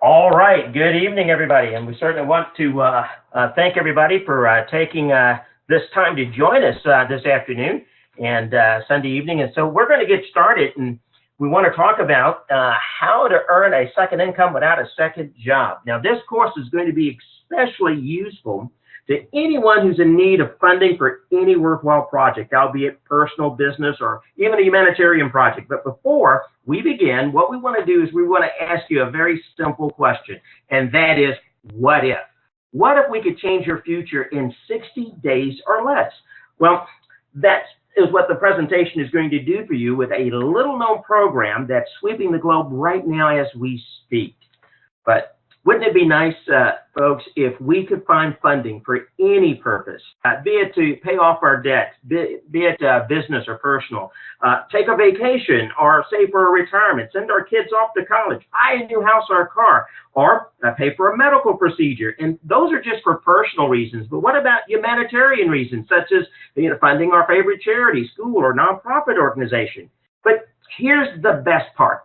All right. Good evening, everybody. And we certainly want to thank everybody for taking this time to join us this afternoon and Sunday evening. And so we're going to get started, and we want to talk about how to earn a second income without a second job. Now, this course is going to be especially useful to anyone who's in need of funding for any worthwhile project, albeit personal, business, or even a humanitarian project. But before we begin, what we want to do is we want to ask you a very simple question, and that is, what if? What if we could change your future in 60 days or less? Well, that is what the presentation is going to do for you with a little-known program that's sweeping the globe right now as we speak. But wouldn't it be nice, folks, if we could find funding for any purpose, be it to pay off our debt, be it business or personal, take a vacation, or save for a retirement, send our kids off to college, buy a new house or a car, or pay for a medical procedure. And those are just for personal reasons. But what about humanitarian reasons, such as funding our favorite charity, school, or nonprofit organization? But here's the best part.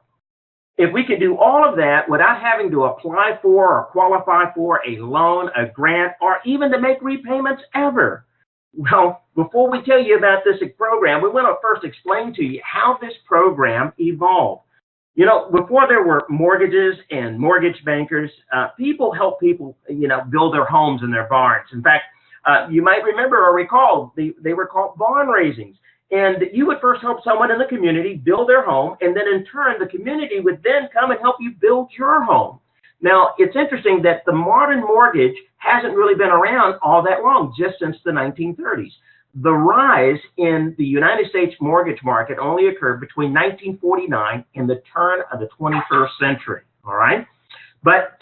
If we could do all of that without having to apply for or qualify for a loan, a grant, or even to make repayments ever. Well, before we tell you about this program, we want to first explain to you how this program evolved. Before there were mortgages and mortgage bankers, people helped people, build their homes and their barns. In fact, you might remember or recall, they were called bond raisings. And you would first help someone in the community build their home, and then in turn, the community would then come and help you build your home. Now, it's interesting that the modern mortgage hasn't really been around all that long, just since the 1930s. The rise in the United States mortgage market only occurred between 1949 and the turn of the 21st century, all right? But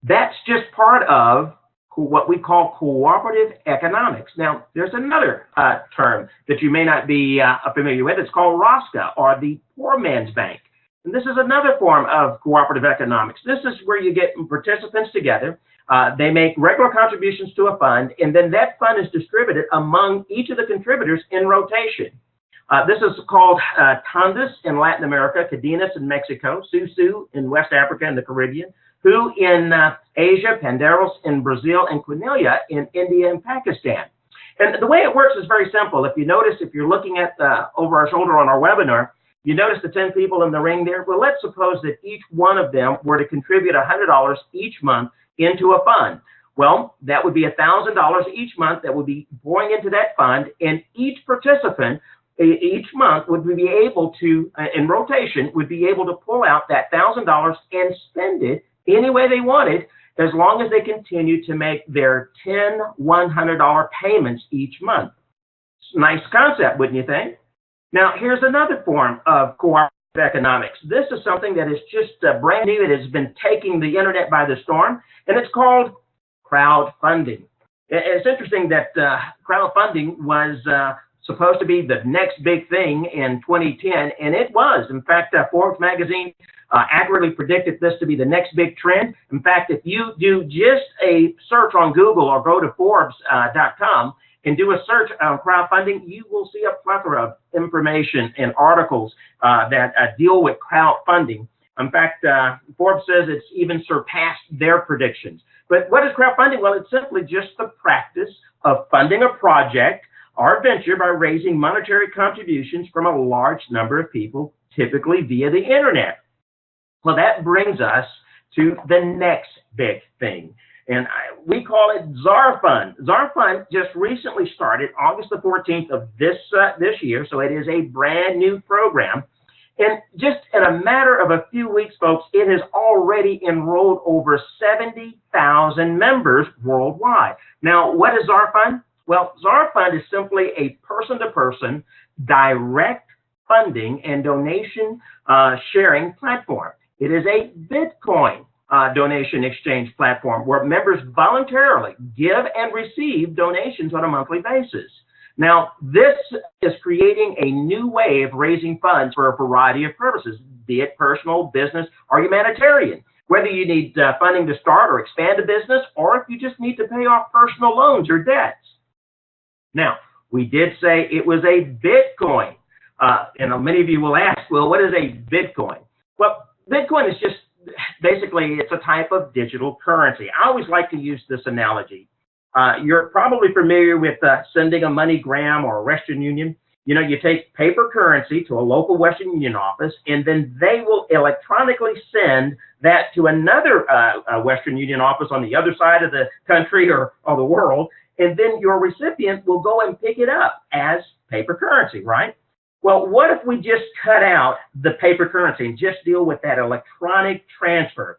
that's just part of what we call cooperative economics. Now, there's another term that you may not be familiar with. It's called ROSCA, or the Poor Man's Bank. And this is another form of cooperative economics. This is where you get participants together. They make regular contributions to a fund, and then that fund is distributed among each of the contributors in rotation. This is called Tandas in Latin America, Cadenas in Mexico, Susu in West Africa and the Caribbean, Hu in Asia, Panderos in Brazil, and Quinilla in India and Pakistan. And the way it works is very simple. If you notice, if you're looking at over our shoulder on our webinar, you notice the 10 people in the ring there. Well, let's suppose that each one of them were to contribute $100 each month into a fund. Well, that would be $1,000 each month that would be pouring into that fund, and each participant each month would be able to, in rotation, would be able to pull out that $1,000 and spend it any way they wanted, as long as they continue to make their 10 $100 payments each month. Nice concept, wouldn't you think? Now, here's another form of cooperative economics. This is something that is just brand new. It has been taking the internet by the storm, and it's called crowdfunding. It's interesting that crowdfunding was supposed to be the next big thing in 2010, and it was. In fact, Forbes magazine accurately predicted this to be the next big trend. In fact, if you do just a search on Google or go to Forbes.com and do a search on crowdfunding, you will see a plethora of information and articles that deal with crowdfunding. In fact, Forbes says it's even surpassed their predictions. But what is crowdfunding? Well, it's simply just the practice of funding a project or venture by raising monetary contributions from a large number of people, typically via the internet. Well, that brings us to the next big thing, and we call it ZarFund. ZarFund just recently started August the 14th of this year, so it is a brand new program. And just in a matter of a few weeks, folks, it has already enrolled over 70,000 members worldwide. Now, what is ZarFund? Well, ZarFund is simply a person-to-person direct funding and donation sharing platform. It is a Bitcoin donation exchange platform where members voluntarily give and receive donations on a monthly basis. Now, this is creating a new way of raising funds for a variety of purposes, be it personal, business, or humanitarian. Whether you need funding to start or expand a business, or if you just need to pay off personal loans or debts. Now, we did say it was a Bitcoin. And many of you will ask, well, what is a Bitcoin? Well, Bitcoin is just basically, it's a type of digital currency. I always like to use this analogy. You're probably familiar with sending a MoneyGram or a Western Union. You know, you take paper currency to a local Western Union office, and then they will electronically send that to another Western Union office on the other side of the country or the world, and then your recipient will go and pick it up as paper currency, right? Well, what if we just cut out the paper currency and just deal with that electronic transfer?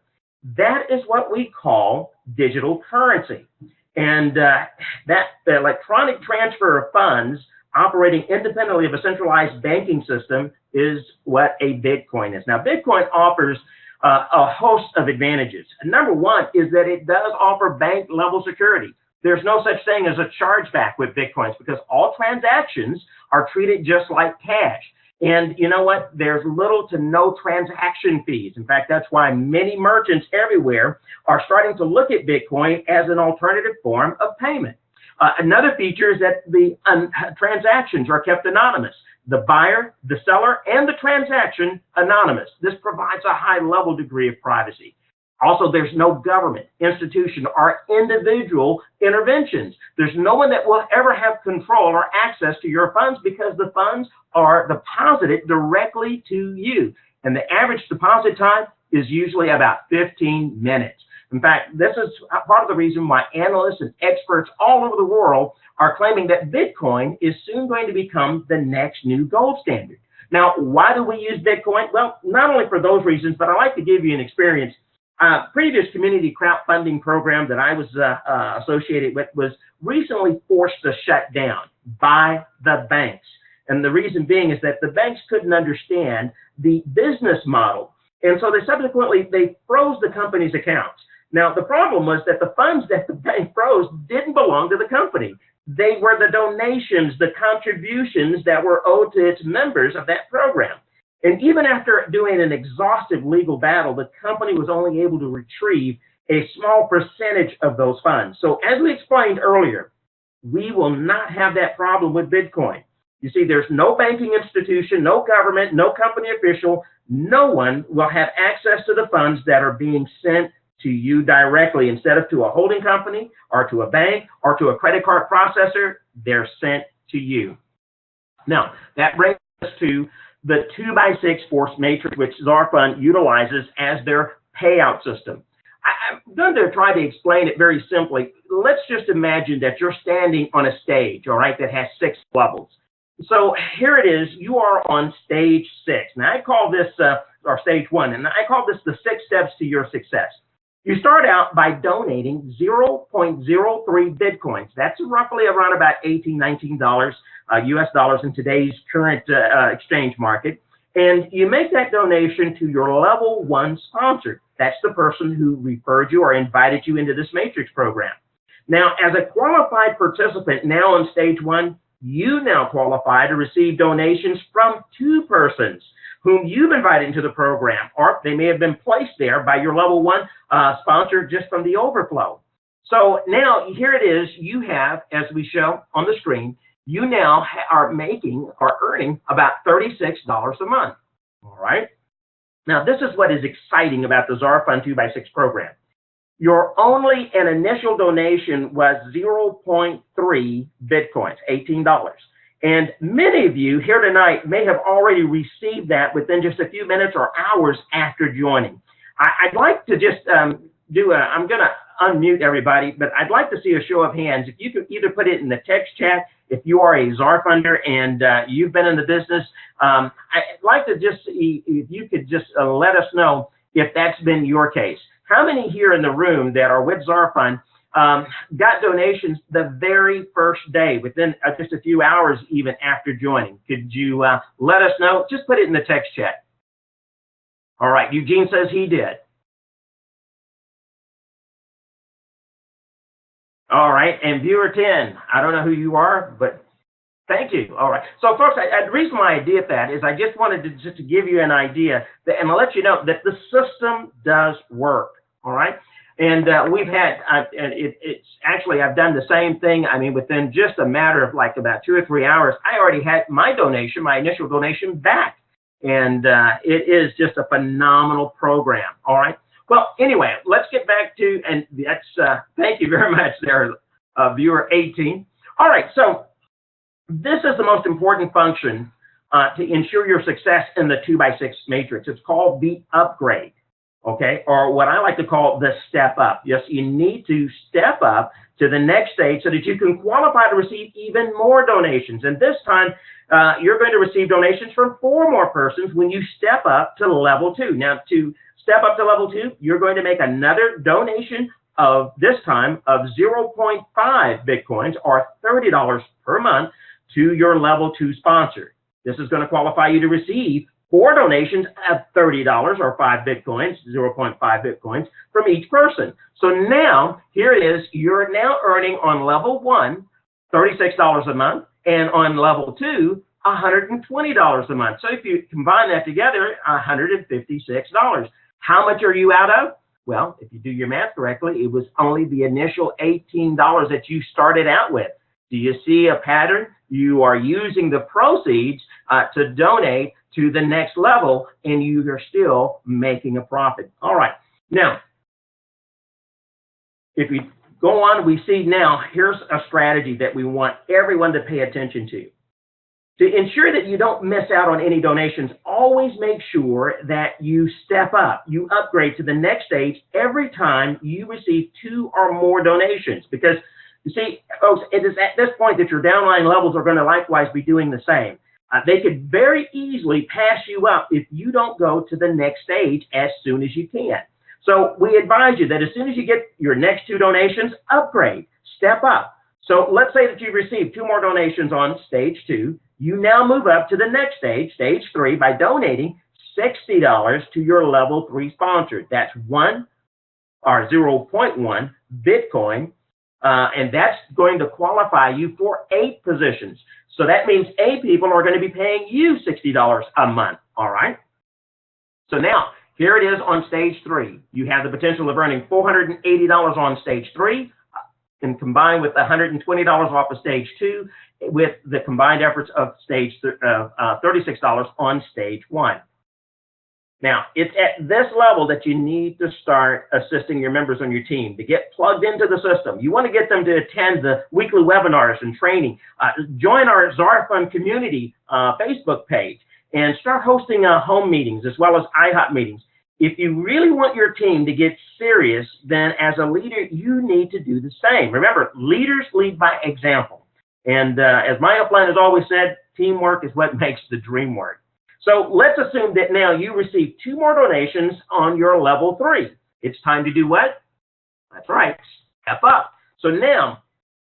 That is what we call digital currency. And that the electronic transfer of funds operating independently of a centralized banking system is what a Bitcoin is. Now, Bitcoin offers a host of advantages. And number one is that it does offer bank level security. There's no such thing as a chargeback with Bitcoins because all transactions are treated just like cash. And you know what? There's little to no transaction fees. In fact, that's why many merchants everywhere are starting to look at Bitcoin as an alternative form of payment. Another feature is that the transactions are kept anonymous. The buyer, the seller, and the transaction anonymous. This provides a high level degree of privacy. Also, there's no government, institution, or individual interventions. There's no one that will ever have control or access to your funds because the funds are deposited directly to you. And the average deposit time is usually about 15 minutes. In fact, this is part of the reason why analysts and experts all over the world are claiming that Bitcoin is soon going to become the next new gold standard. Now, why do we use Bitcoin? Well, not only for those reasons, but I'd like to give you an experience. Previous community crowdfunding program that I was associated with was recently forced to shut down by the banks. And the reason being is that the banks couldn't understand the business model. And so they subsequently froze the company's accounts. Now, the problem was that the funds that the bank froze didn't belong to the company. They were the donations, the contributions that were owed to its members of that program. And even after doing an exhaustive legal battle, the company was only able to retrieve a small percentage of those funds. So as we explained earlier, we will not have that problem with Bitcoin. You see, there's no banking institution, no government, no company official. No one will have access to the funds that are being sent to you directly. Instead of to a holding company or to a bank or to a credit card processor, they're sent to you. Now, that brings us to the 2x6 force matrix, which ZarFund utilizes as their payout system. I'm going to try to explain it very simply. Let's just imagine that you're standing on a stage, all right, that has 6 levels. So here it is, you are on stage 6. Now I call this, or stage 1, and I call this the 6 steps to your success. You start out by donating 0.03 Bitcoins. That's roughly around about $18, $19 US dollars in today's current exchange market. And you make that donation to your level 1 sponsor. That's the person who referred you or invited you into this matrix program. Now, as a qualified participant now on stage 1, you now qualify to receive donations from 2 persons whom you've invited into the program, or they may have been placed there by your level 1 sponsor just from the overflow. So now here it is, you have, as we show on the screen, you now are making or earning about $36 a month, all right? Now this is what is exciting about the ZarFund 2x6 program. Your only and initial donation was 0.3 Bitcoins, $18. And many of you here tonight may have already received that within just a few minutes or hours after joining. I'd like to just I'm going to unmute everybody, but I'd like to see a show of hands. If you could either put it in the text chat, if you are a ZarFunder and you've been in the business, I'd like to just see if you could just let us know if that's been your case. How many here in the room that are with ZarFund got donations the very first day, within just a few hours even after joining? Could you let us know? Just put it in the text chat. All right, Eugene says he did. All right, and viewer 10, I don't know who you are, but thank you. All right, so folks, the reason why I did that is I just wanted to give you an idea that, and I'll let you know that the system does work. All right. And we've had, it's actually, I've done the same thing. I mean, within just a matter of like about 2 or 3 hours, I already had my donation, my initial donation back. And it is just a phenomenal program. All right. Well, anyway, let's get back to, and that's, thank you very much there, viewer 18. All right, so this is the most important function to ensure your success in the 2x6 matrix. It's called the upgrade, okay, or what I like to call the step up. Yes, you need to step up to the next stage so that you can qualify to receive even more donations. And this time, you're going to receive donations from 4 more persons when you step up to level 2. Now, to step up to level 2, you're going to make another donation of this time of 0.5 Bitcoins or $30 per month to your level 2 sponsor. This is going to qualify you to receive 4 donations of $30 or 5 Bitcoins, 0.5 Bitcoins from each person. So now, here it is, you're now earning on level 1, $36 a month, and on level 2, $120 a month. So if you combine that together, $156. How much are you out of? Well, if you do your math correctly, it was only the initial $18 that you started out with. Do you see a pattern? You are using the proceeds to donate to the next level, and you are still making a profit. All right. Now, if we go on, we see now, here's a strategy that we want everyone to pay attention to. To ensure that you don't miss out on any donations, always make sure that you step up, you upgrade to the next stage every time you receive 2 or more donations. Because, you see, folks, it is at this point that your downline levels are going to likewise be doing the same. They could very easily pass you up if you don't go to the next stage as soon as you can. So we advise you that as soon as you get your next 2 donations, upgrade, step up. So let's say that you received 2 more donations on stage 2. You now move up to the next stage, stage 3, by donating $60 to your level 3 sponsor. That's 1 or 0.1 Bitcoin, and that's going to qualify you for 8 positions. So that means 8 people are going to be paying you $60 a month, all right? So now, here it is on stage 3. You have the potential of earning $480 on stage 3, and combined with the $120 off of stage 2, with the combined efforts of stage $36 on stage 1. Now, it's at this level that you need to start assisting your members on your team to get plugged into the system. You want to get them to attend the weekly webinars and training, join our ZarFund community Facebook page, and start hosting home meetings as well as IHOP meetings. If you really want your team to get serious, then as a leader, you need to do the same. Remember, leaders lead by example. And as my upline has always said, teamwork is what makes the dream work. So let's assume that now you receive 2 more donations on your level 3. It's time to do what? That's right, step up. So now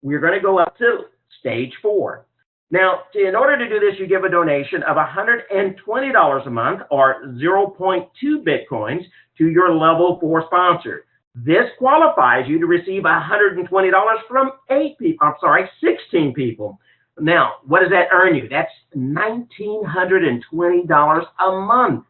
we're going to go up to stage 4. Now, in order to do this, you give a donation of $120 a month or 0.2 Bitcoins to your level 4 sponsor. This qualifies you to receive $120 from 16 people. Now, what does that earn you? That's $1,920 a month.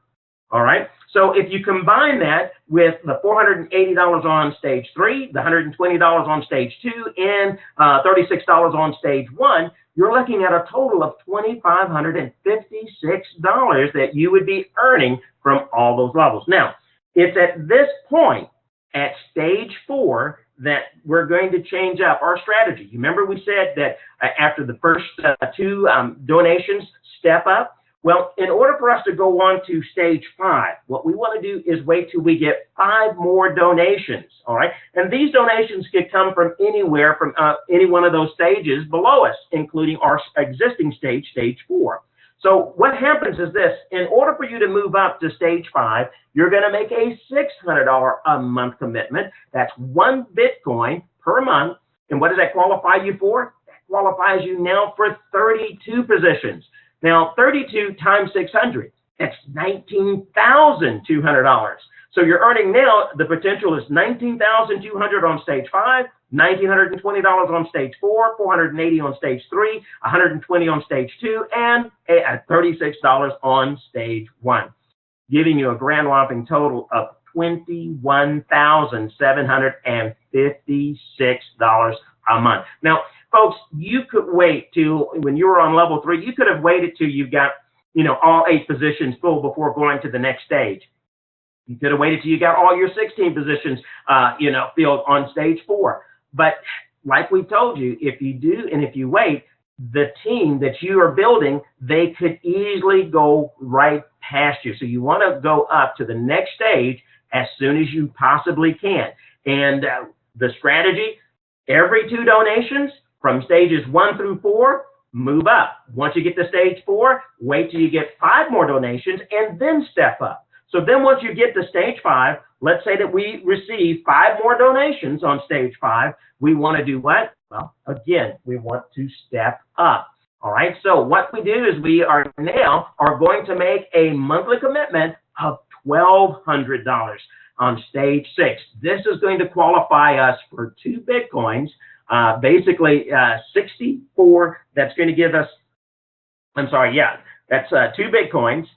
All right. So if you combine that with the $480 on stage 3, the $120 on stage 2, and $36 on stage 1, you're looking at a total of $2,556 that you would be earning from all those levels. Now, it's at this point, at stage 4, that we're going to change up our strategy. You remember we said that after the first 2 donations, step up? Well, in order for us to go on to stage 5, what we want to do is wait till we get 5 more donations, all right? And these donations could come from anywhere from any one of those stages below us, including our existing stage, stage 4. So what happens is this: in order for you to move up to stage 5, you're going to make a $600 a month commitment. That's 1 Bitcoin per month. And what does that qualify you for? That qualifies you now for 32 positions. Now, 32 times 600, that's $19,200. So you're earning now, the potential is $19,200 on stage 5, $1,920 on stage 4, $480 on stage 3, $120 on stage 2, and $36 on stage 1, giving you a grand whopping total of $21,756 a month. Now, folks, you could wait till when you were on level 3, you could have waited till you got, all 8 positions full before going to the next stage. You could have waited till you got all your 16 positions, filled on stage 4. But like we told you, if you do and if you wait, the team that you are building, they could easily go right past you. So you want to go up to the next stage as soon as you possibly can. And the strategy, every 2 donations from stages 1 through 4, move up. Once you get to stage 4, wait till you get 5 more donations and then step up. So then once you get to stage 5, let's say that we receive 5 more donations on stage 5, we want to do what? Well, again, we want to step up. All right, so what we do is we are now going to make a monthly commitment of $1,200 on stage 6. This is going to qualify us for 2 Bitcoins, basically 64. That's going to give us, that's 2 Bitcoins.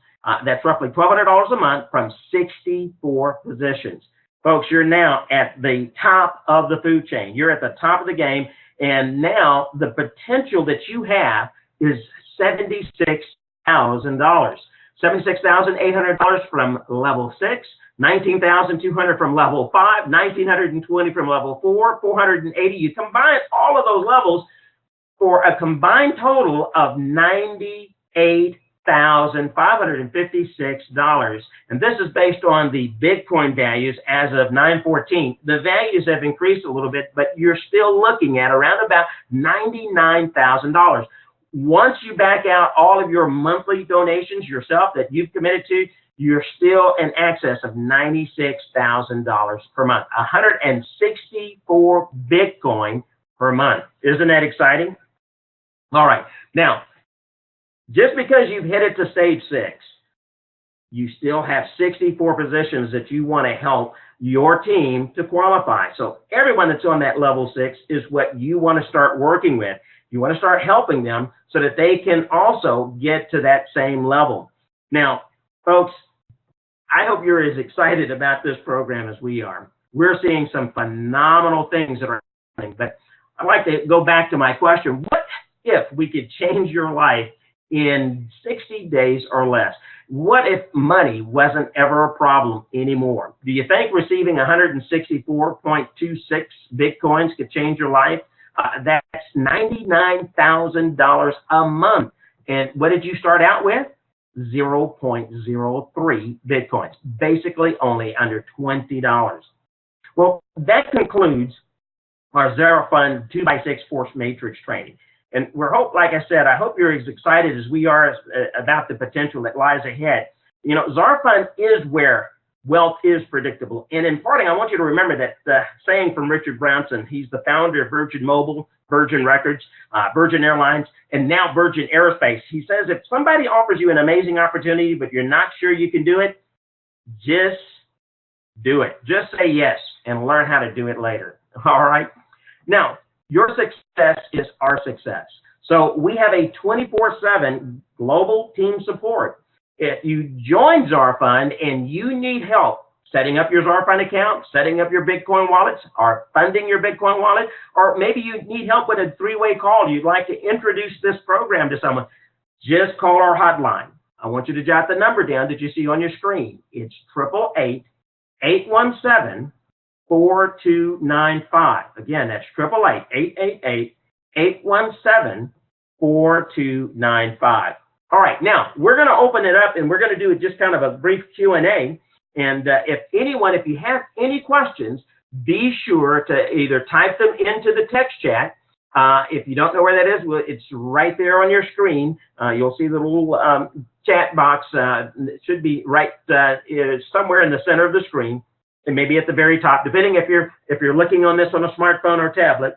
That's roughly $1,200 a month from 64 positions. Folks, you're now at the top of the food chain. You're at the top of the game. And now the potential that you have is $76,000. $76,800 from level 6, $19,200 from level 5, $1,920 from level 4, $480. You combine all of those levels for a combined total of $98,556. And this is based on the Bitcoin values as of 9/14. The values have increased a little bit, but you're still looking at around about $99,000. Once you back out all of your monthly donations yourself that you've committed to, you're still in excess of $96,000 per month, 164 Bitcoin per month. Isn't that exciting? All right. Now, just because you've hit it to stage 6, you still have 64 positions that you want to help your team to qualify. So everyone that's on that level 6 is what you want to start working with. You want to start helping them so that they can also get to that same level. Now, folks, I hope you're as excited about this program as we are. We're seeing some phenomenal things that are happening, but I'd like to go back to my question. What if we could change your life in 60 days or less? What if money wasn't ever a problem anymore? Do you think receiving 164.26 Bitcoins could change your life? That's $99,000 a month. And what did you start out with? 0.03 Bitcoins, basically only under $20. Well, that concludes our ZarFund 2x6 Force Matrix training. And like I said, I hope you're as excited as we are about the potential that lies ahead. You know, ZarFund is where wealth is predictable. And in parting, I want you to remember that saying from Richard Branson. He's the founder of Virgin Mobile, Virgin Records, Virgin Airlines, and now Virgin Aerospace. He says, if somebody offers you an amazing opportunity, but you're not sure you can do it, just do it. Just say yes and learn how to do it later. All right? Now, your success is our success. So we have a 24/7 global team support. If you join ZarFund and you need help setting up your ZarFund account, setting up your Bitcoin wallets, or funding your Bitcoin wallet, or maybe you need help with a 3-way call, you'd like to introduce this program to someone, just call our hotline. I want you to jot the number down that you see on your screen. It's 888-817-4295. Again, that's 888-817-4295. All right, now we're going to open it up and we're going to do just kind of a brief Q&A. And if you have any questions, be sure to either type them into the text chat. If you don't know where that is, well, it's right there on your screen. You'll see the little chat box. It should be right somewhere in the center of the screen, and maybe at the very top, depending if you're looking on this on a smartphone or tablet.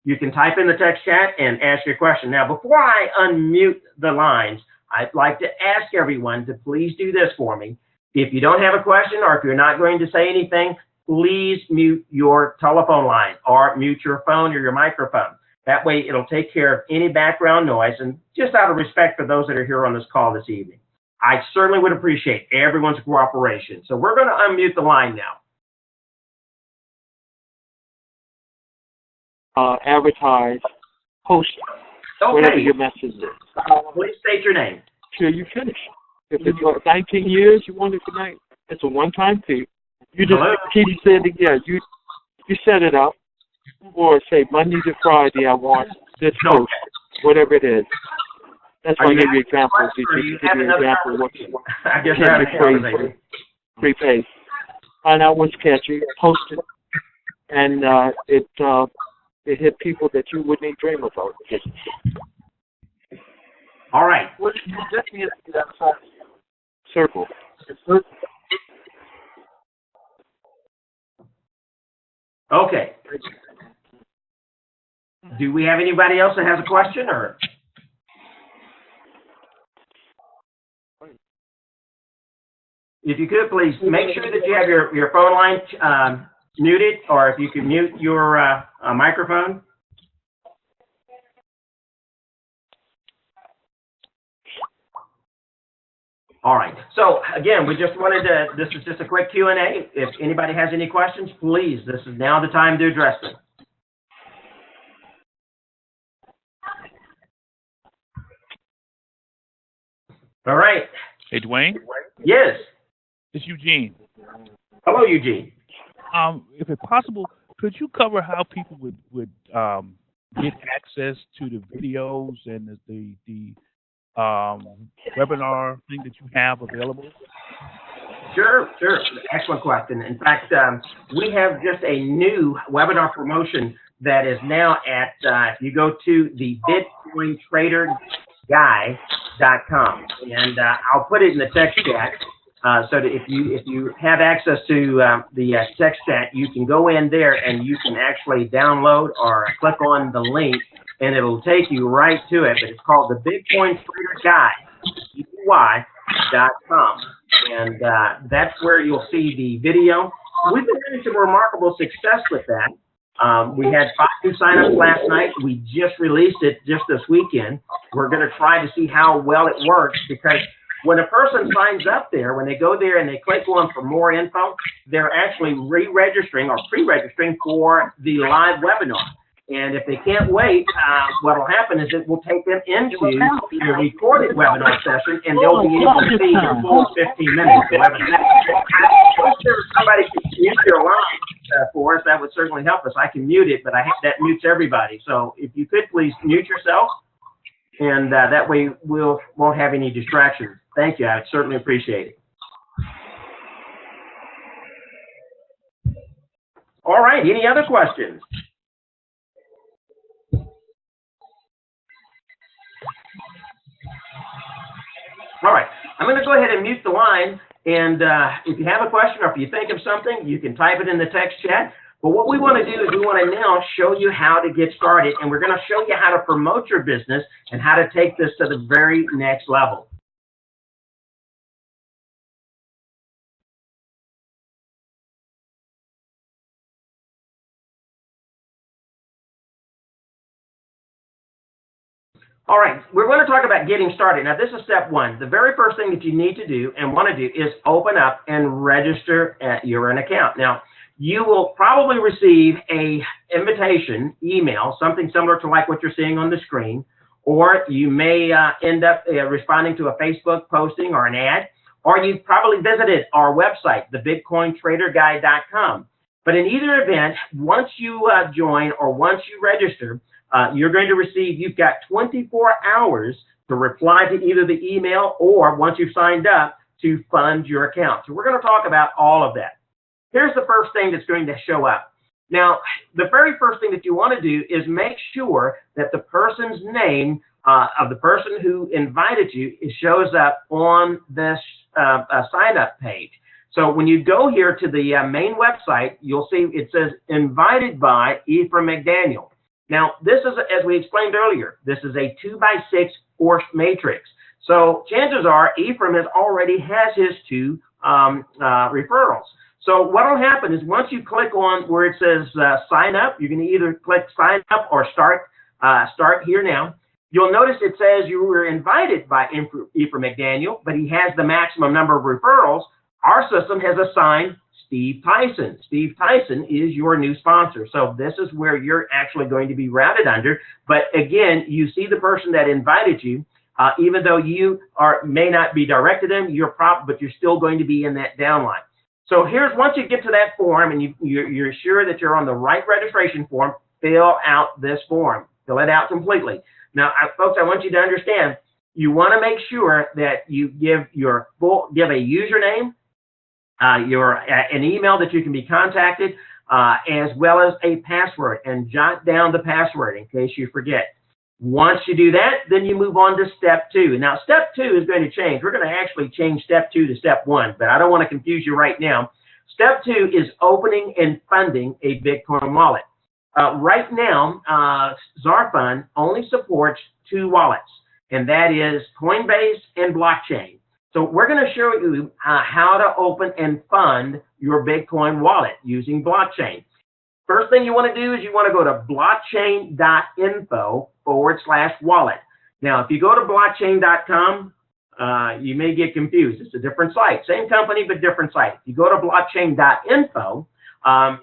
You can type in the text chat and ask your question. Now, before I unmute the lines, I'd like to ask everyone to please do this for me. If you don't have a question or if you're not going to say anything, please mute your telephone line or mute your phone or your microphone. That way, it'll take care of any background noise, and just out of respect for those that are here on this call this evening. I certainly would appreciate everyone's cooperation. So we're going to unmute the line now. Advertise, post, whatever your message is. Please state your name. Till you finish. If it's 19 years, you want it for It's a one-time fee. You just, Hello? Katie said, yeah, you set it up for, say, Monday to Friday, I want this host, whatever it is. That's why I gave you examples. Give you an example of what I guess we're having a conversation. Prepay. Find out what's catchy, post it, and it hit people that you wouldn't even dream about. All right. What did you just need that circle? Okay. Do we have anybody else that has a question, or? If you could, please make sure that you have your phone line muted, or if you could mute your microphone. All right. So again, we just wanted to, this is just a quick Q&A. If anybody has any questions, please, this is now the time to address them. All right. Hey, Dwayne? Yes. It's Eugene. Hello, Eugene. If it's possible, could you cover how people would get access to the videos and the webinar thing that you have available? Sure. Excellent question. In fact, we have just a new webinar promotion that is now at, if you go to the Bitcoinaire.com, and I'll put it in the text chat, so that if you have access to the text chat, you can go in there and you can actually download or click on the link, and it'll take you right to it. But it's called the Bitcoin Trader Guide, BTY.com, and that's where you'll see the video. We've been having some remarkable success with that. We had 5 new signups last night. We just released it just this weekend. We're going to try to see how well it works, because when a person signs up there, when they go there and they click on for more info, they're actually re-registering or pre-registering for the live webinar. And if they can't wait, what will happen is it will take them into the recorded webinar session, and they'll be able to see the full 15 minutes of the webinar. I'm sure somebody could mute their line for us. That would certainly help us. I can mute it, but that mutes everybody. So if you could please mute yourself, and that way won't have any distractions. Thank you. I certainly appreciate it. All right. Any other questions? All right. I'm going to go ahead and mute the line. And if you have a question or if you think of something, you can type it in the text chat. But what we want to do is we want to now show you how to get started. And we're going to show you how to promote your business and how to take this to the very next level. All right, we're going to talk about getting started. Now, this is step 1. The very first thing that you need to do and want to do is open up and register your account. Now, you will probably receive a invitation email, something similar to like what you're seeing on the screen, or you may end up responding to a Facebook posting or an ad, or you've probably visited our website, thebitcointraderguide.com. But in either event, once you join or once you register, you're going to receive, you've got 24 hours to reply to either the email or once you've signed up to fund your account. So we're going to talk about all of that. Here's the first thing that's going to show up. Now, the very first thing that you want to do is make sure that the person's name of the person who invited you shows up on this sign-up page. So when you go here to the main website, you'll see it says invited by Ephraim McDaniel. Now, this is, as we explained earlier, this is a 2x6 forced matrix. So chances are Ephraim already has his 2 referrals. So what will happen is once you click on where it says sign up, you can either click sign up or start here now. You'll notice it says you were invited by Ephraim McDaniel, but he has the maximum number of referrals. Our system has assigned Steve Tyson. Steve Tyson is your new sponsor. So this is where you're actually going to be routed under. But again, you see the person that invited you. even though you may not be directed them, but you're still going to be in that downline. So once you get to that form and you're sure that you're on the right registration form, fill out this form. Fill it out completely. Now, folks, I want you to understand, you want to make sure that you give a username, an email that you can be contacted, as well as a password, and jot down the password in case you forget. Once you do that, then you move on to step 2. Now, step 2 is going to change. We're going to actually change step 2 to step 1, but I don't want to confuse you right now. Step 2 is opening and funding a Bitcoin wallet. Right now, ZarFund only supports 2 wallets, and that is Coinbase and blockchain. So we're going to show you how to open and fund your Bitcoin wallet using blockchain. First thing you want to do is you want to go to blockchain.info/wallet. Now, if you go to blockchain.com, you may get confused. It's a different site. Same company, but different site. If you go to blockchain.info,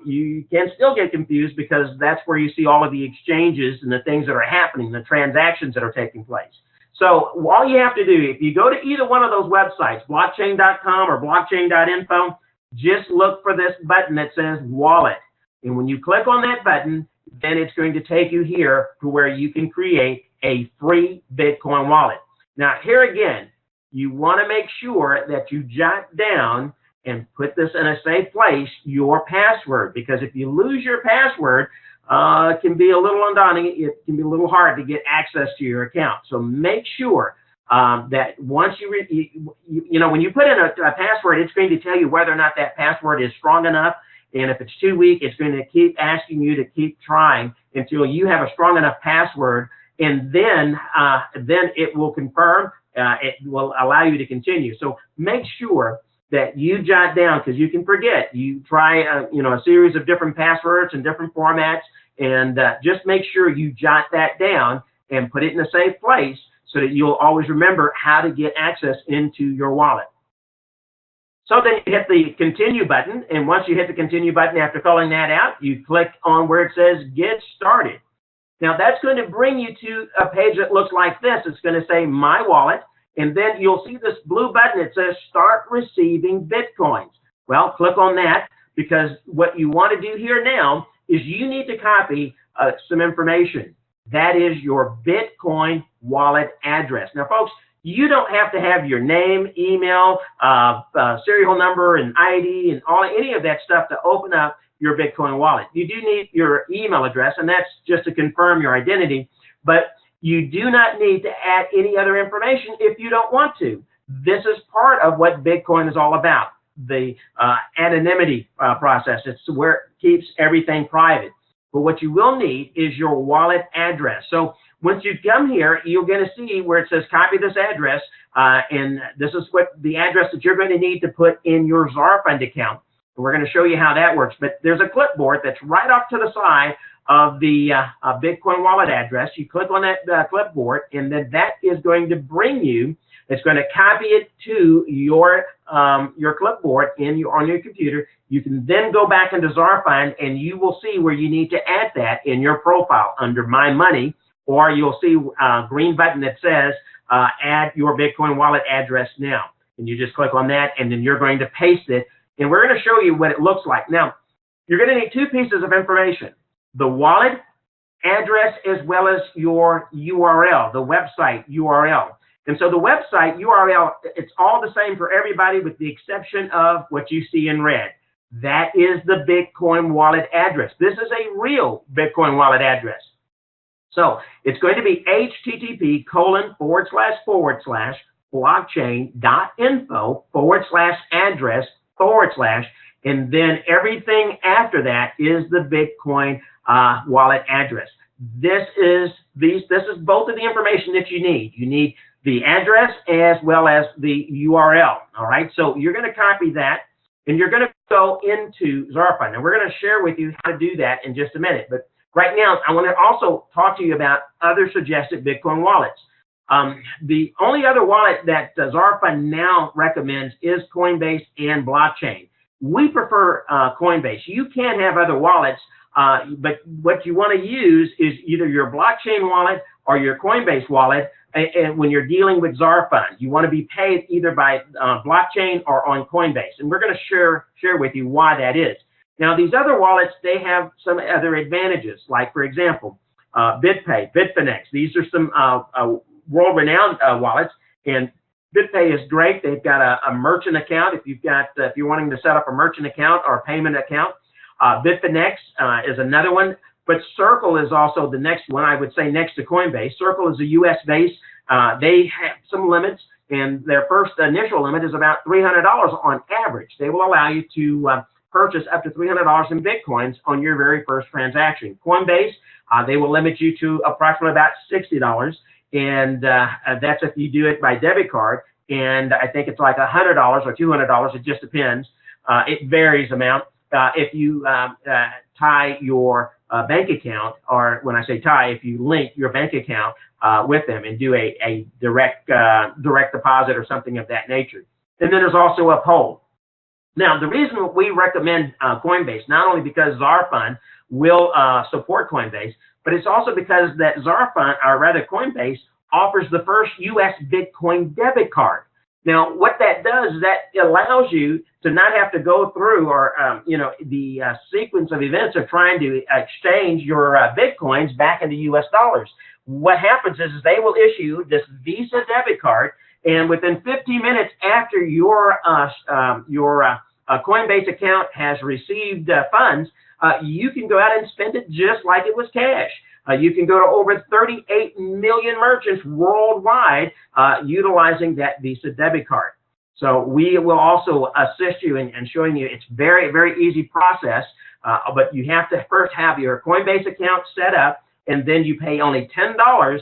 you can still get confused because that's where you see all of the exchanges and the things that are happening, the transactions that are taking place. So all you have to do, if you go to either one of those websites, blockchain.com or blockchain.info, just look for this button that says wallet. And when you click on that button, then it's going to take you here to where you can create a free Bitcoin wallet. Now, here again, you want to make sure that you jot down and put this in a safe place, your password, because if you lose your password, it can be a little undaunting. It can be a little hard to get access to your account. So make sure that once when you put in a password, it's going to tell you whether or not that password is strong enough. And if it's too weak, it's going to keep asking you to keep trying until you have a strong enough password, and then it will confirm. It will allow you to continue. So make sure that you jot down, because you can forget. You try a series of different passwords and different formats, and just make sure you jot that down and put it in a safe place so that you'll always remember how to get access into your wallet. So then you hit the continue button, and once you hit the continue button after filling that out, you click on where it says get started. Now that's going to bring you to a page that looks like this. It's going to say my wallet, and then you'll see this blue button that says start receiving Bitcoins. Well, click on that, because what you want to do here now is you need to copy some information. That is your Bitcoin wallet address. Now folks, you don't have to have your name, email, serial number, and ID, and any of that stuff to open up your Bitcoin wallet. You do need your email address, and that's just to confirm your identity, but you do not need to add any other information if you don't want to. This is part of what Bitcoin is all about, the anonymity process. It's where it keeps everything private. But what you will need is your wallet address. So once you come here, you're going to see where it says copy this address, and this is what the address that you're going to need to put in your ZarFund account. And we're going to show you how that works. But there's a clipboard that's right off to the side of the Bitcoin wallet address. You click on that clipboard, and then that is going to bring you, it's going to copy it to your clipboard on your computer. You can then go back into ZarFund, and you will see where you need to add that in your profile under My Money, or you'll see a green button that says add your Bitcoin wallet address now. And you just click on that, and then you're going to paste it. And we're going to show you what it looks like. Now, you're going to need 2 pieces of information: the wallet address as well as your URL, the website URL. And so the website URL, it's all the same for everybody with the exception of what you see in red. That is the Bitcoin wallet address. This is a real Bitcoin wallet address. So it's going to be http://blockchain.info/address/ and then everything after that is the Bitcoin wallet address. This is both of the information that you need. You need the address as well as the URL. All right, so you're going to copy that, and you're going to go into ZarFund. And we're going to share with you how to do that in just a minute. But right now, I want to also talk to you about other suggested Bitcoin wallets. The only other wallet that ZarFund now recommends is Coinbase and blockchain. We prefer Coinbase. You can have other wallets, but what you want to use is either your blockchain wallet or your Coinbase wallet, and when you're dealing with ZarFund, you want to be paid either by blockchain or on Coinbase. And we're going to share with you why that is. Now, these other wallets, they have some other advantages, like, for example, BitPay, Bitfinex. These are some world-renowned wallets, and BitPay is great. They've got a merchant account. If you're wanting to set up a merchant account or a payment account, Bitfinex is another one. But Circle is also the next one, I would say, next to Coinbase. Circle is a U.S. base. They have some limits, and their first initial limit is about $300 on average. They will allow you to purchase up to $300 in Bitcoins on your very first transaction. Coinbase, they will limit you to approximately about $60, and that's if you do it by debit card. And I think it's like $100 or $200. It just depends. It varies amount. If you tie your bank account, or when I say tie, if you link your bank account with them and do a direct deposit or something of that nature. And then there's also Uphold. Now, the reason we recommend Coinbase, not only because ZarFund will support Coinbase, but it's also because that ZarFund, or rather Coinbase, offers the first U.S. Bitcoin debit card. Now, what that does is that allows you to not have to go through the sequence of events of trying to exchange your Bitcoins back into U.S. dollars. What happens is they will issue this Visa debit card, and within 15 minutes after your Coinbase account has received funds, you can go out and spend it just like it was cash. You can go to over 38 million merchants worldwide utilizing that Visa debit card. So we will also assist you in showing you it's very, very easy process, but you have to first have your Coinbase account set up, and then you pay only $10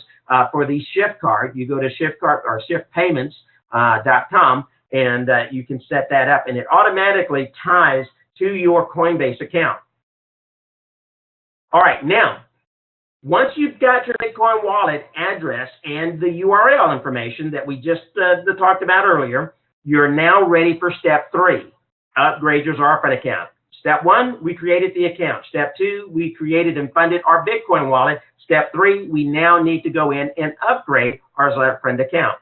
for the Shift card. You go to ShiftCard or ShiftPayments.com, and you can set that up, and it automatically ties to your Coinbase account. All right, now, once you've got your Bitcoin wallet address and the URL information that we just talked about earlier, you're now ready for step 3, upgrade your ZarFund account. Step 1, we created the account. Step 2, we created and funded our Bitcoin wallet. Step 3, we now need to go in and upgrade our ZarFund account.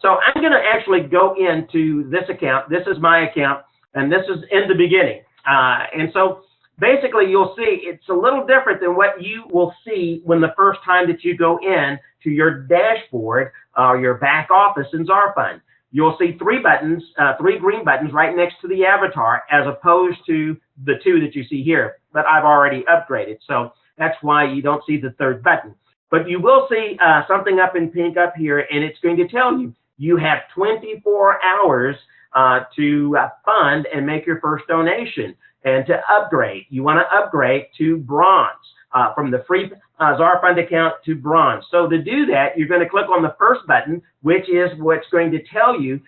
So I'm going to actually go into this account. This is my account, and this is in the beginning. And so basically, you'll see it's a little different than what you will see when the first time that you go in to your dashboard or your back office in ZarFund. You'll see 3 buttons, 3 green buttons right next to the avatar, as opposed to the 2 that you see here. But I've already upgraded, so that's why you don't see the 3rd button. But you will see something up in pink up here, and it's going to tell you you have 24 hours to fund and make your first donation. And to upgrade, you want to upgrade to bronze, from the free ZarFund account to bronze. So to do that, you're going to click on the first button, which is what's going to tell you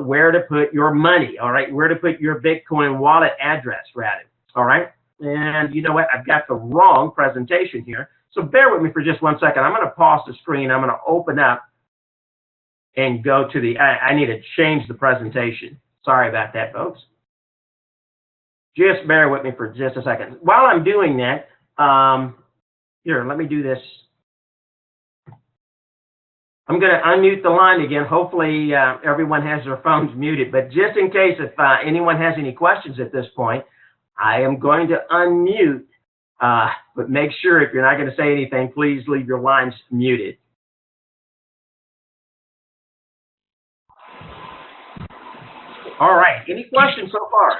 where to put your money, all right, where to put your Bitcoin wallet address, rather, all right? And you know what? I've got the wrong presentation here. So bear with me for just 1 second. I'm going to pause the screen. I'm going to open up and go to the, I need to change the presentation. Sorry about that, folks. Just bear with me for just a second. While I'm doing that, here, let me do this. I'm going to unmute the line again. Hopefully, everyone has their phones muted. But just in case if anyone has any questions at this point, I am going to unmute. But make sure if you're not going to say anything, please leave your lines muted. All right. Any questions so far?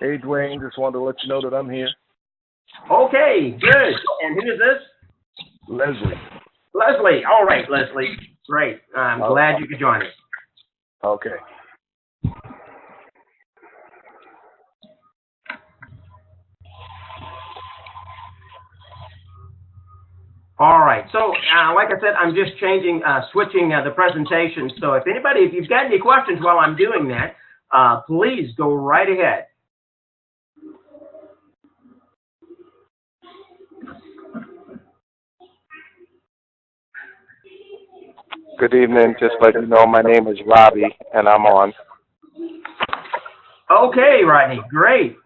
Hey, Dwayne, just wanted to let you know that I'm here. Okay, good. And who is this? Leslie. Leslie. All right, Leslie. Great. I'm glad you could join us. Okay. All right. So, like I said, I'm just switching the presentation. So if you've got any questions while I'm doing that, please go right ahead. Good evening. Just let you know my name is Robbie, and I'm on. Okay, Rodney. Great.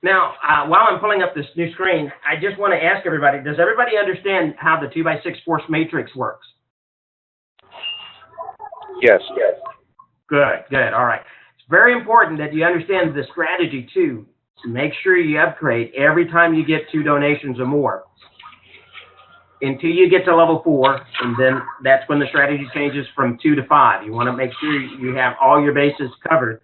Now, while I'm pulling up this new screen, I just want to ask everybody, does everybody understand how the 2x6 force matrix works? Yes. Good, good. All right. It's very important that you understand the strategy, too. So make sure you upgrade every time you get 2 donations or more until you get to level 4, and then that's when the strategy changes from 2 to 5. You want to make sure you have all your bases covered.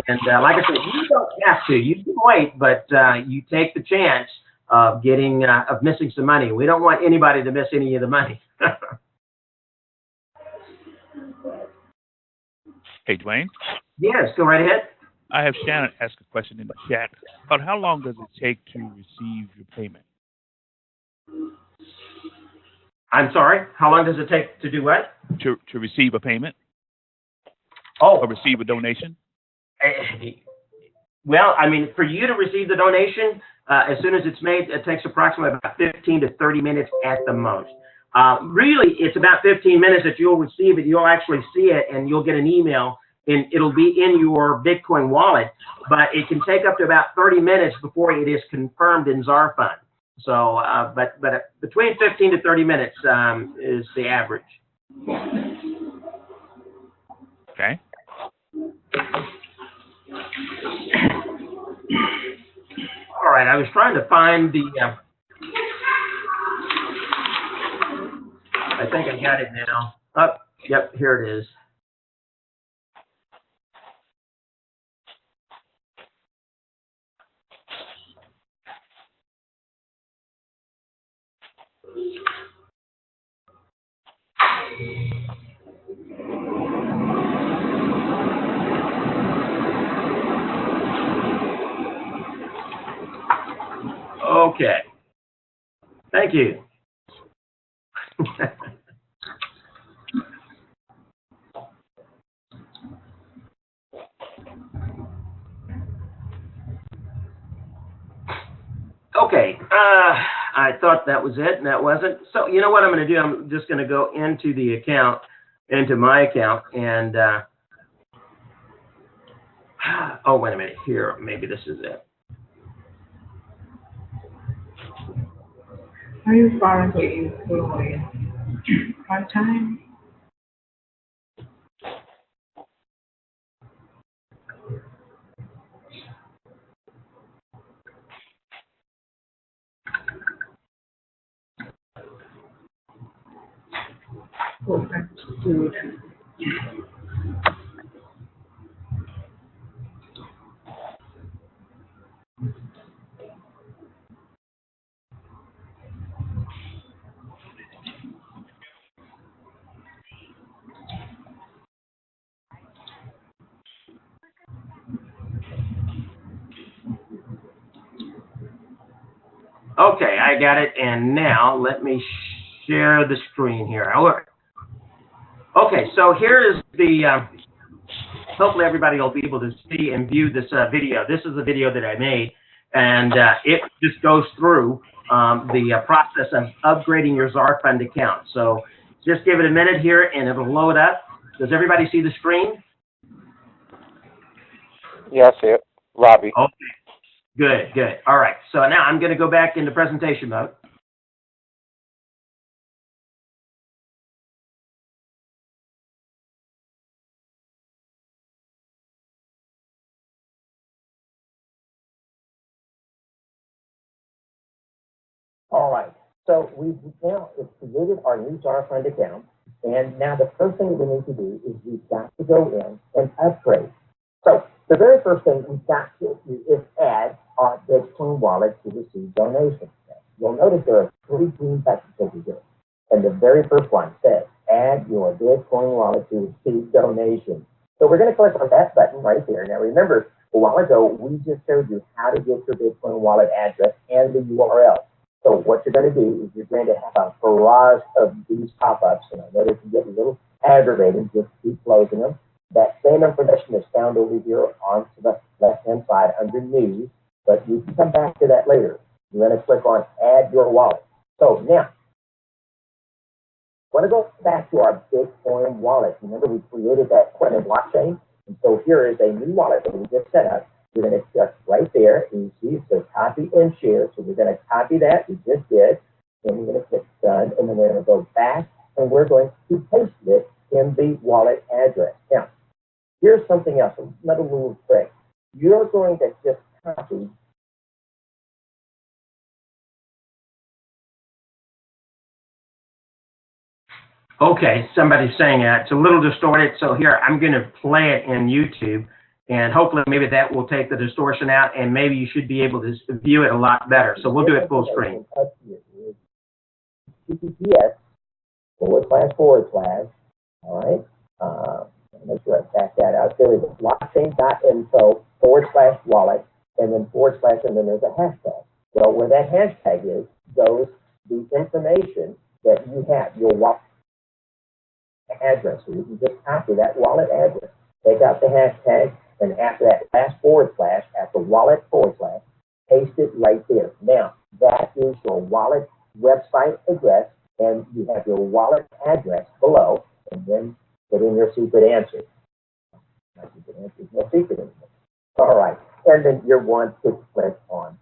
And like I said, you don't have to. You can wait, but you take the chance of missing some money. We don't want anybody to miss any of the money. Hey, Dwayne. Yes, go right ahead. I have Shannon ask a question in the chat about how long does it take to receive your payment? I'm sorry. How long does it take to do what? To receive a payment? Oh. Or receive a donation? Well, I mean, for you to receive the donation, as soon as it's made, it takes approximately about 15 to 30 minutes at the most. Really, it's about 15 minutes that you'll receive it. You'll actually see it, and you'll get an email, and it'll be in your Bitcoin wallet. But it can take up to about 30 minutes before it is confirmed in ZarFund. So, but between 15 to 30 minutes is the average. Okay. All right, I was trying to find the, I think I got it now. Oh, yep, here it is. Okay. Thank you. Okay. I thought that was it, and that wasn't. So you know what I'm going to do? I'm just going to go into the account, into my account, and oh, wait a minute. Here, maybe this is it. Are you far away? Part time? Go back to Okay, I got it, and now let me share the screen here. Okay, so here is the, hopefully everybody will be able to see and view this video. This is the video that I made, and it just goes through the process of upgrading your ZarFund account. So just give it a minute here, and it'll load up. Does everybody see the screen? Yeah, I see it. Robbie. Okay. Good, good. All right. So now I'm going to go back into presentation mode. All right. So it's created our new ZarFund account, and now the first thing we need to do is we've got to go in and upgrade. So the very first thing we've got to do is add our Bitcoin wallet to receive donations. You'll notice there are 3 green buttons over here, and the very first one says add your Bitcoin wallet to receive donations. So we're going to click on that button right there. Now remember, a while ago we just showed you how to get your Bitcoin wallet address and the URL. So what you're going to do is you're going to have a barrage of these pop-ups, and I know they can get a little aggravating, just keep closing them. That same information is found over here on to the left-hand side under News, but you can come back to that later. You're going to click on Add Your Wallet. So now, I want to go back to our Bitcoin wallet. Remember, we created that coin and blockchain, and so here is a new wallet that we just set up. You're going to click right there. share. And you see it says copy and share. So we're going to copy that. We just did. And we're going to click done. And then we're going to go back and we're going to paste it in the wallet address. Now, here's something else, another little trick. You're going to just copy Okay, somebody's saying it's a little distorted, so here I'm going to play it in YouTube, and hopefully maybe that will take the distortion out, and maybe you should be able to view it a lot better. So we'll do it full screen. TTPS // all right. Make sure I back that out. There is blockchain.info /wallet, and then / and then there's a hashtag. Well, where that hashtag is goes the information that you have, your wallet address. So you can just copy that wallet address, take out the hashtag, and after that last /, after wallet /, paste it right there. Now, that is your wallet website address, and you have your wallet address below, and then put in your secret answer. My secret answer is no secret anymore. All right, and then you're going to click on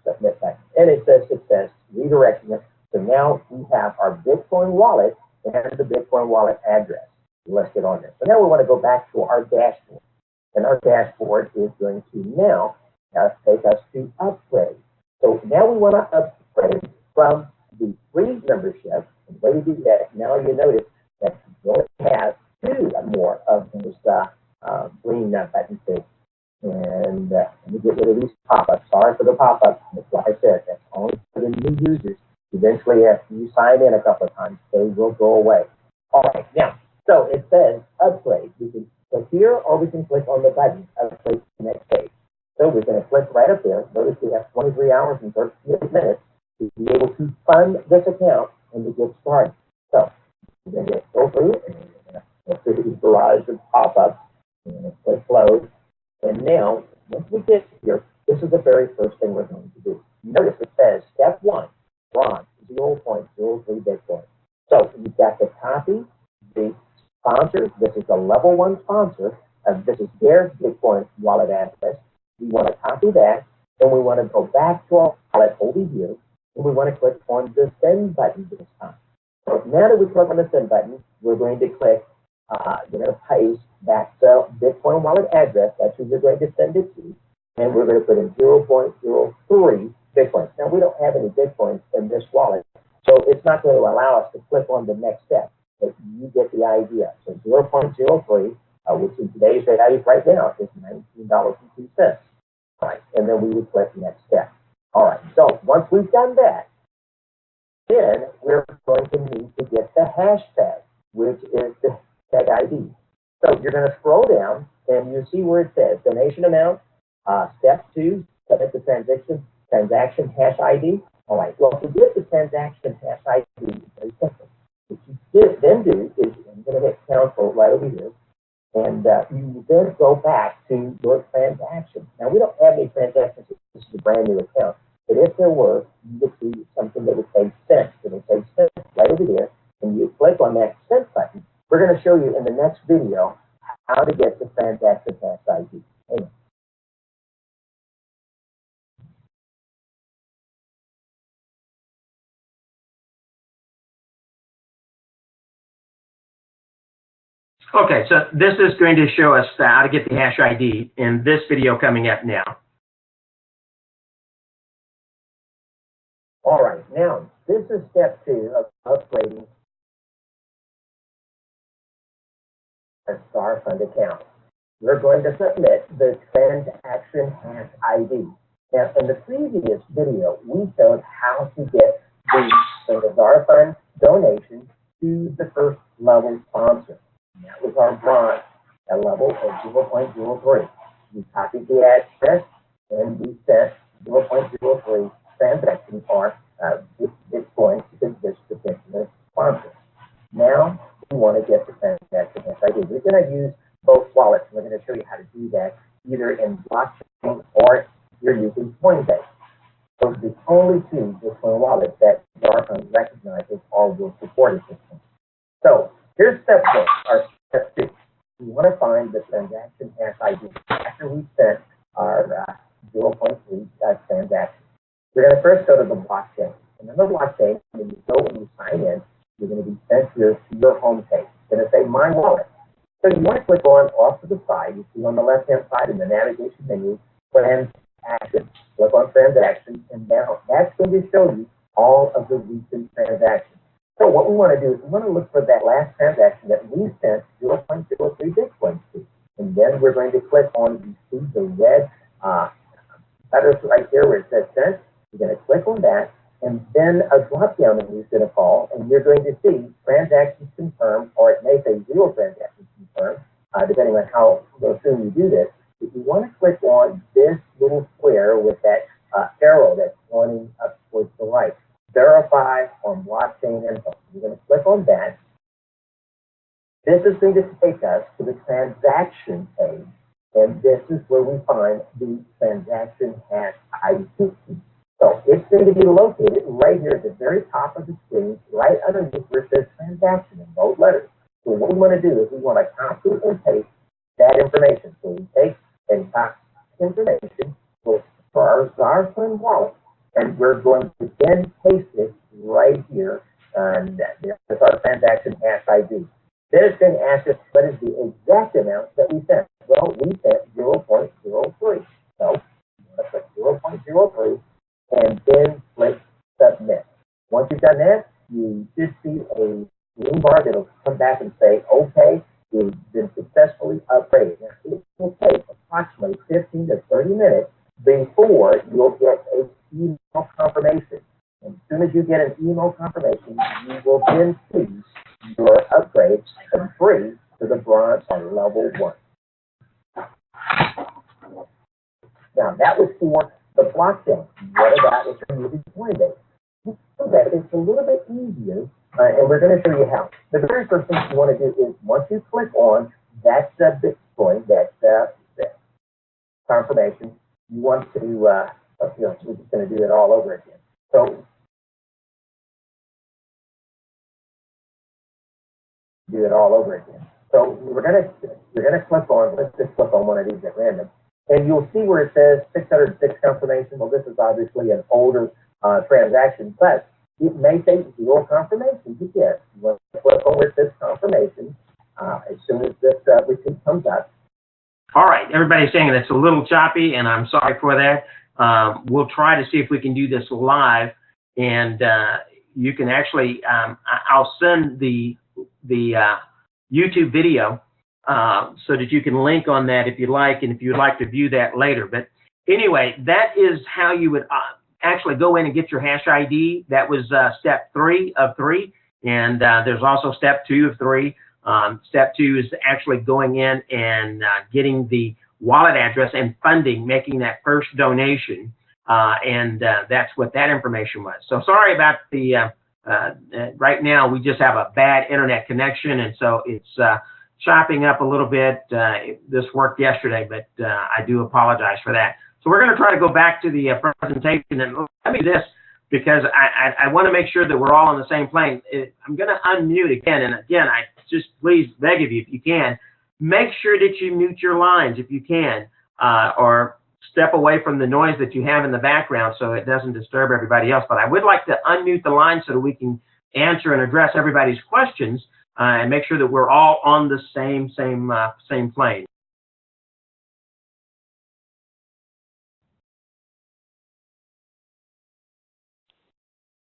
submit button, and it says success, redirecting it. So now we have our Bitcoin wallet and the Bitcoin wallet address listed on there. So now we want to go back to our dashboard, and our dashboard is going to now take us to upgrade. So now we want to upgrade from the free membership. And the way to do that, now you notice that you only have 2 more of those green buttons. And let me get rid of these pop-ups. Sorry for the pop-ups. That's like I said, that's only for the new users. Eventually, after you sign in a couple of times, they will go away. All right, now, so it says upgrade. We can click here, or we can click on the button, upgrade to the next page. So we're going to click right up there. Notice we have 23 hours and 38 minutes to be able to fund this account and to get started. So we're going to go through and go through these barrage of pop-ups. We're going to click close. And now, once we get here, this is the very first thing we're going to do. Notice it says step 1, bronze, 0.03 Bitcoin. So you've got to copy the sponsor. This is the level 1 sponsor. This is their Bitcoin wallet address. We want to copy that, and we want to go back to our wallet over here, and we want to click on the send button this time. So now that we click on the send button, we're going to click, you're going to paste that Bitcoin wallet address. That's who you're going to send it to, and we're going to put in 0.03 Bitcoins. Now, we don't have any Bitcoins in this wallet, so it's not going to allow us to click on the next step, but you get the idea. So 0.03, which in today's value right now is $19.02. All right, and then we would click next step. All right, so once we've done that, then we're going to need to get the hashtag, which is the tag ID. So you're going to scroll down, and you see where it says donation amount, step 2, submit the transaction hash ID. All right, well, to get the transaction hash ID, it's very simple. What you then do is I'm going to hit cancel right over here, and you then go back to your transaction. Now, we don't have any transactions. This is a brand new account. But if there were, you would see something that would say sent. It would say sent right over there, and you click on that sent button. We're going to show you in the next video how to get the transaction hash ID. Anyway. Okay, so this is going to show us how to get the hash ID in this video coming up now. All right, now this is step 2 of upgrading a ZarFund account. We're going to submit the transaction hash ID. Now, in the previous video, we showed how to get the ZarFund donation to the first level sponsor. That was our bronze, a level of 0.03. We copied the address, and we sent 0.03 transaction for Bitcoin to this particular sponsor. Now, we want to get the transaction hash ID. We're going to use both wallets. We're going to show you how to do that either in blockchain or you're using Coinbase. Those are the only 2 Bitcoin wallets that ZarFund recognizes or will support at this point. So here's step 1, or step 2. We want to find the transaction hash ID after we sent our first go to the blockchain. And in the blockchain, when you go and you sign in, you're going to be sent to your home page. It's going to say My Wallet. So you want to click on off to the side. You see on the left-hand side in the navigation menu, Transaction. Click on Transactions, and now that's going to show you all of the recent transactions. So what we want to do is we want to look for that last transaction that we sent 0.03 Bitcoin to. And then we're going to click on, you see the red letters right there where it says sent. You're going to click on that, and then a drop-down menu is going to fall, and you're going to see transactions confirmed, or it may say 0 transactions confirmed, depending on how soon you do this. If you want to click on this little square with that arrow that's pointing up towards the right, verify on blockchain info. You're going to click on that. This is going to take us to the transaction page, and this is where we find the transaction hash ID. So it's going to be located right here at the very top of the screen, right underneath where it says transaction in bold letters. So what we want to do is we want to copy and paste that information. So we take and copy information for our ZarFund wallet, and we're going to then paste it right here, and that's our transaction hash ID. Then it's going to ask us what is the exact amount that we sent. Well, we sent 0.03. So let's put 0.03 and then click submit. Once you've done that, you should see a green bar that'll come back and say, okay, you've been successfully upgraded. Now, it will take approximately 15 to 30 minutes before you'll get an email confirmation. And as soon as you get an email confirmation, you will then see your upgrade from free to the bronze or level 1. Now, that was for the blockchain. What about if you're using Coinbase? So that it's a little bit easier, and we're going to show you how. The very first thing you want to do is once you click on that Bitcoin, that confirmation, you want to, we're just going to do it all over again. So, do it all over again. So we're gonna click on, let's just click on one of these at random, and you'll see where it says 606 confirmation. Well, this is obviously an older transaction, but it may say 0 confirmation. Yes, you want to click on where it says confirmation as soon as this receipt comes up. All right, everybody's saying that's a little choppy, and I'm sorry for that. We'll try to see if we can do this live, and you can actually, I'll send the YouTube video so that you can link on that if you like, and if you'd like to view that later. But anyway, that is how you would actually go in and get your hash ID. That was step 3 of 3, and there's also step 2 of 3. Step 2 is actually going in and getting the wallet address and funding, making that first donation, and that's what that information was. So sorry about the right now we just have a bad internet connection, and so it's chopping up a little bit. This worked yesterday, but I do apologize for that. So we're going to try to go back to the presentation, and let me do this because I want to make sure that we're all on the same plane. I'm going to unmute again, and again, I just please beg of you, if you can, make sure that you mute your lines if you can, or step away from the noise that you have in the background so it doesn't disturb everybody else. But I would like to unmute the line so that we can answer and address everybody's questions and make sure that we're all on the same plane.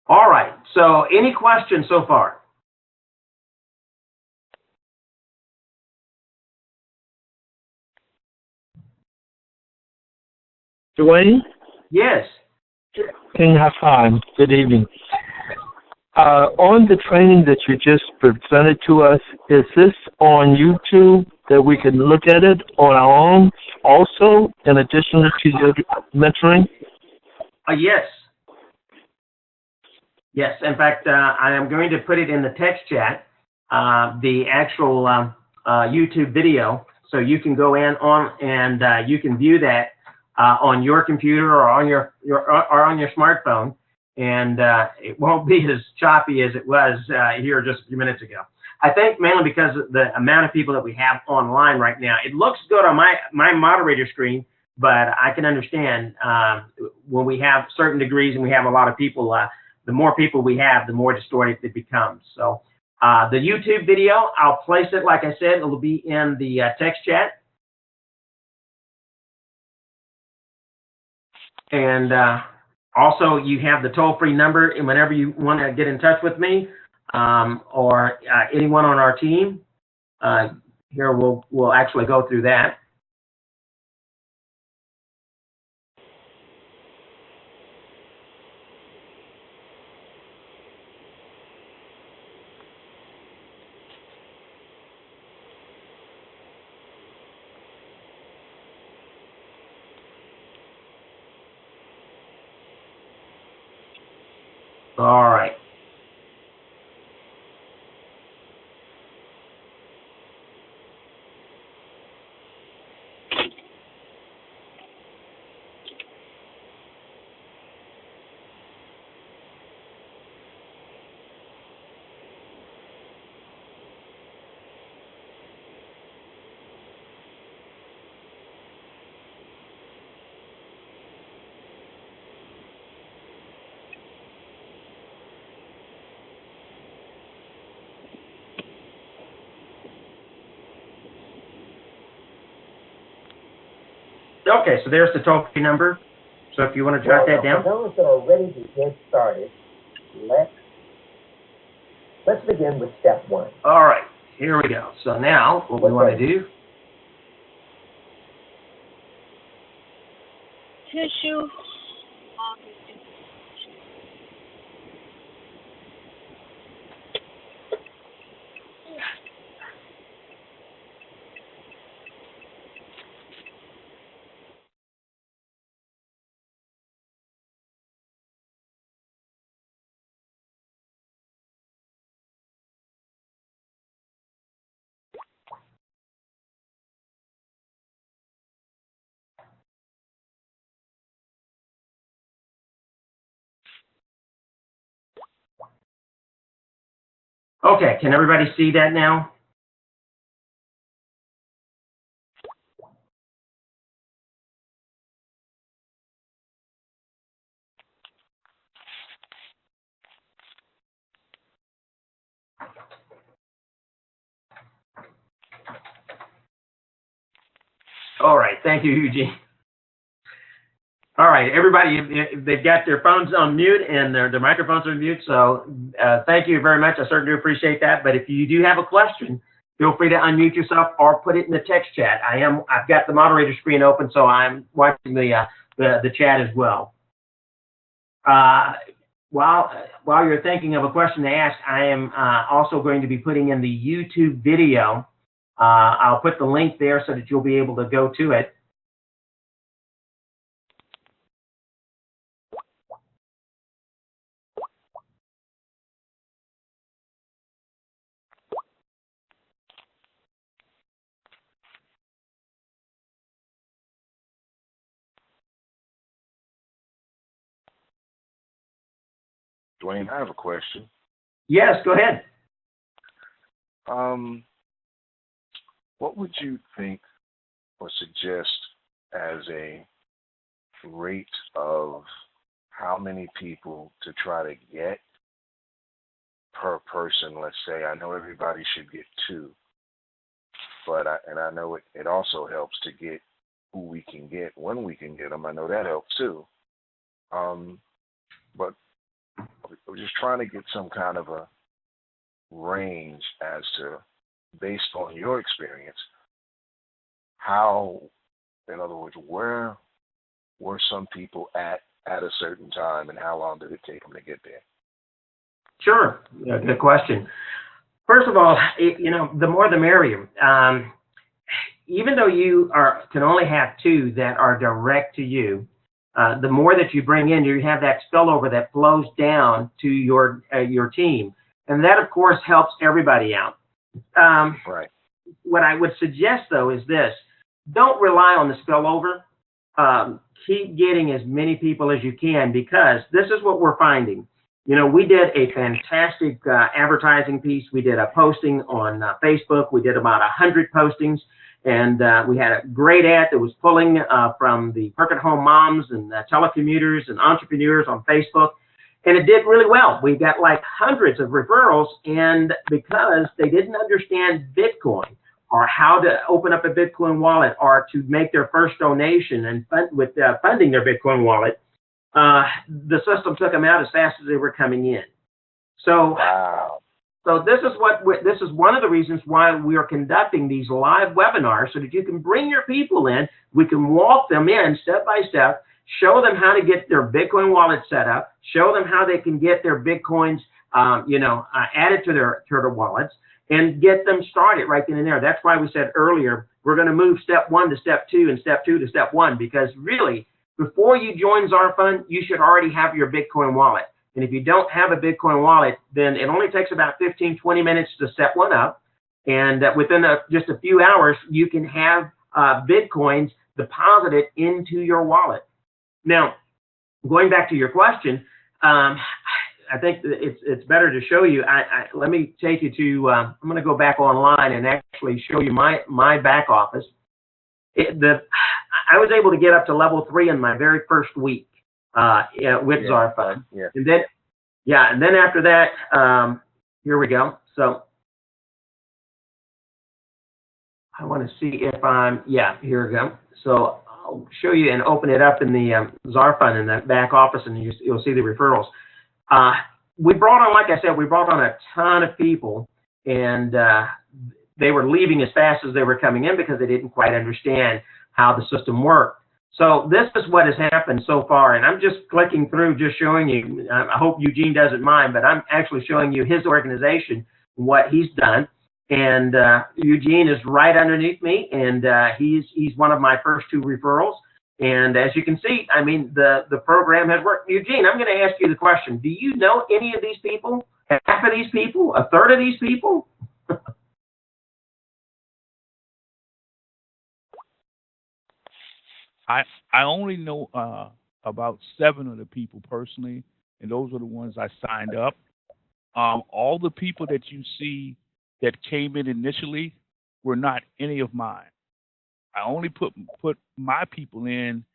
All right, so any questions so far? Dwayne? Yes. King Hassan, good evening. On the training that you just presented to us, is this on YouTube that we can look at it on our own also, in addition to your mentoring? Yes. Yes, in fact, I am going to put it in the text chat, the actual YouTube video, so you can go in on and you can view that on your computer or on your smartphone, and it won't be as choppy as it was here just a few minutes ago. I think mainly because of the amount of people that we have online right now. It looks good on my moderator screen, but I can understand when we have certain degrees and we have a lot of people, the more people we have, the more distorted it becomes. So the YouTube video, I'll place it, like I said, it'll be in the text chat. And also, you have the toll-free number, and whenever you want to get in touch with me or anyone on our team, here we'll actually go through that. All right. Okay, so there's the toll-free number. So if you want to jot that down. For those that are ready to get started, let's begin with step one. All right, here we go. So now what we want to do. Tissue. Okay, can everybody see that now? All right, thank you, Eugene. All right, everybody, they've got their phones on mute and their microphones are on mute, so thank you very much. I certainly do appreciate that. But if you do have a question, feel free to unmute yourself or put it in the text chat. I've got the moderator screen open, so I'm watching the chat as well. While you're thinking of a question to ask, I am also going to be putting in the YouTube video. I'll put the link there so that you'll be able to go to it. Dwayne, I have a question. Yes, go ahead. What would you think or suggest as a rate of how many people to try to get per person? Let's say, I know everybody should get 2, but I know it also helps to get who we can get when we can get them. I know that helps too. But we're just trying to get some kind of a range as to, based on your experience, how, in other words, where were some people at a certain time, and how long did it take them to get there? Sure, yeah, good question. First of all, the more the merrier. Even though you can only have 2 that are direct to you, the more that you bring in, you have that spillover that flows down to your team, and that of course helps everybody out. Right. What I would suggest though is this: don't rely on the spillover. Keep getting as many people as you can, because this is what we're finding. We did a fantastic advertising piece. We did a posting on Facebook. We did about 100 postings, And we had a great ad that was pulling from the work-at-home moms and telecommuters and entrepreneurs on Facebook. And it did really well. We got like hundreds of referrals, and because they didn't understand Bitcoin or how to open up a Bitcoin wallet or to make their first donation and funding their Bitcoin wallet, the system took them out as fast as they were coming in. So, Wow. So this is one of the reasons why we are conducting these live webinars, so that you can bring your people in. We can walk them in step by step, show them how to get their Bitcoin wallet set up, show them how they can get their Bitcoins, added to their wallets, and get them started right then and there. That's why we said earlier, we're going to move step 1 to step 2 and step 2 to step 1, because really, before you join ZarFund, you should already have your Bitcoin wallet. And if you don't have a Bitcoin wallet, then it only takes about 15, 20 minutes to set one up. And within just a few hours, you can have Bitcoins deposited into your wallet. Now, going back to your question, I think it's better to show you. Let me take you to, I'm going to go back online and actually show you my back office. I was able to get up to level 3 in my very first week with ZarFund. Yeah. And then after that, here we go. So I want to see if here we go. So I'll show you and open it up in the ZarFund in the back office, and you'll see the referrals. We brought on, like I said, a ton of people, and they were leaving as fast as they were coming in because they didn't quite understand how the system worked. So this is what has happened so far, and I'm just clicking through, just showing you. I hope Eugene doesn't mind, but I'm actually showing you his organization, what he's done. And Eugene is right underneath me, and he's one of my first 2 referrals. And as you can see, I mean, the program has worked. Eugene, I'm going to ask you the question. Do you know any of these people? Half of these people? A third of these people? I only know about 7 of the people personally, and those are the ones I signed up. All the people that you see that came in initially were not any of mine. I only put my people in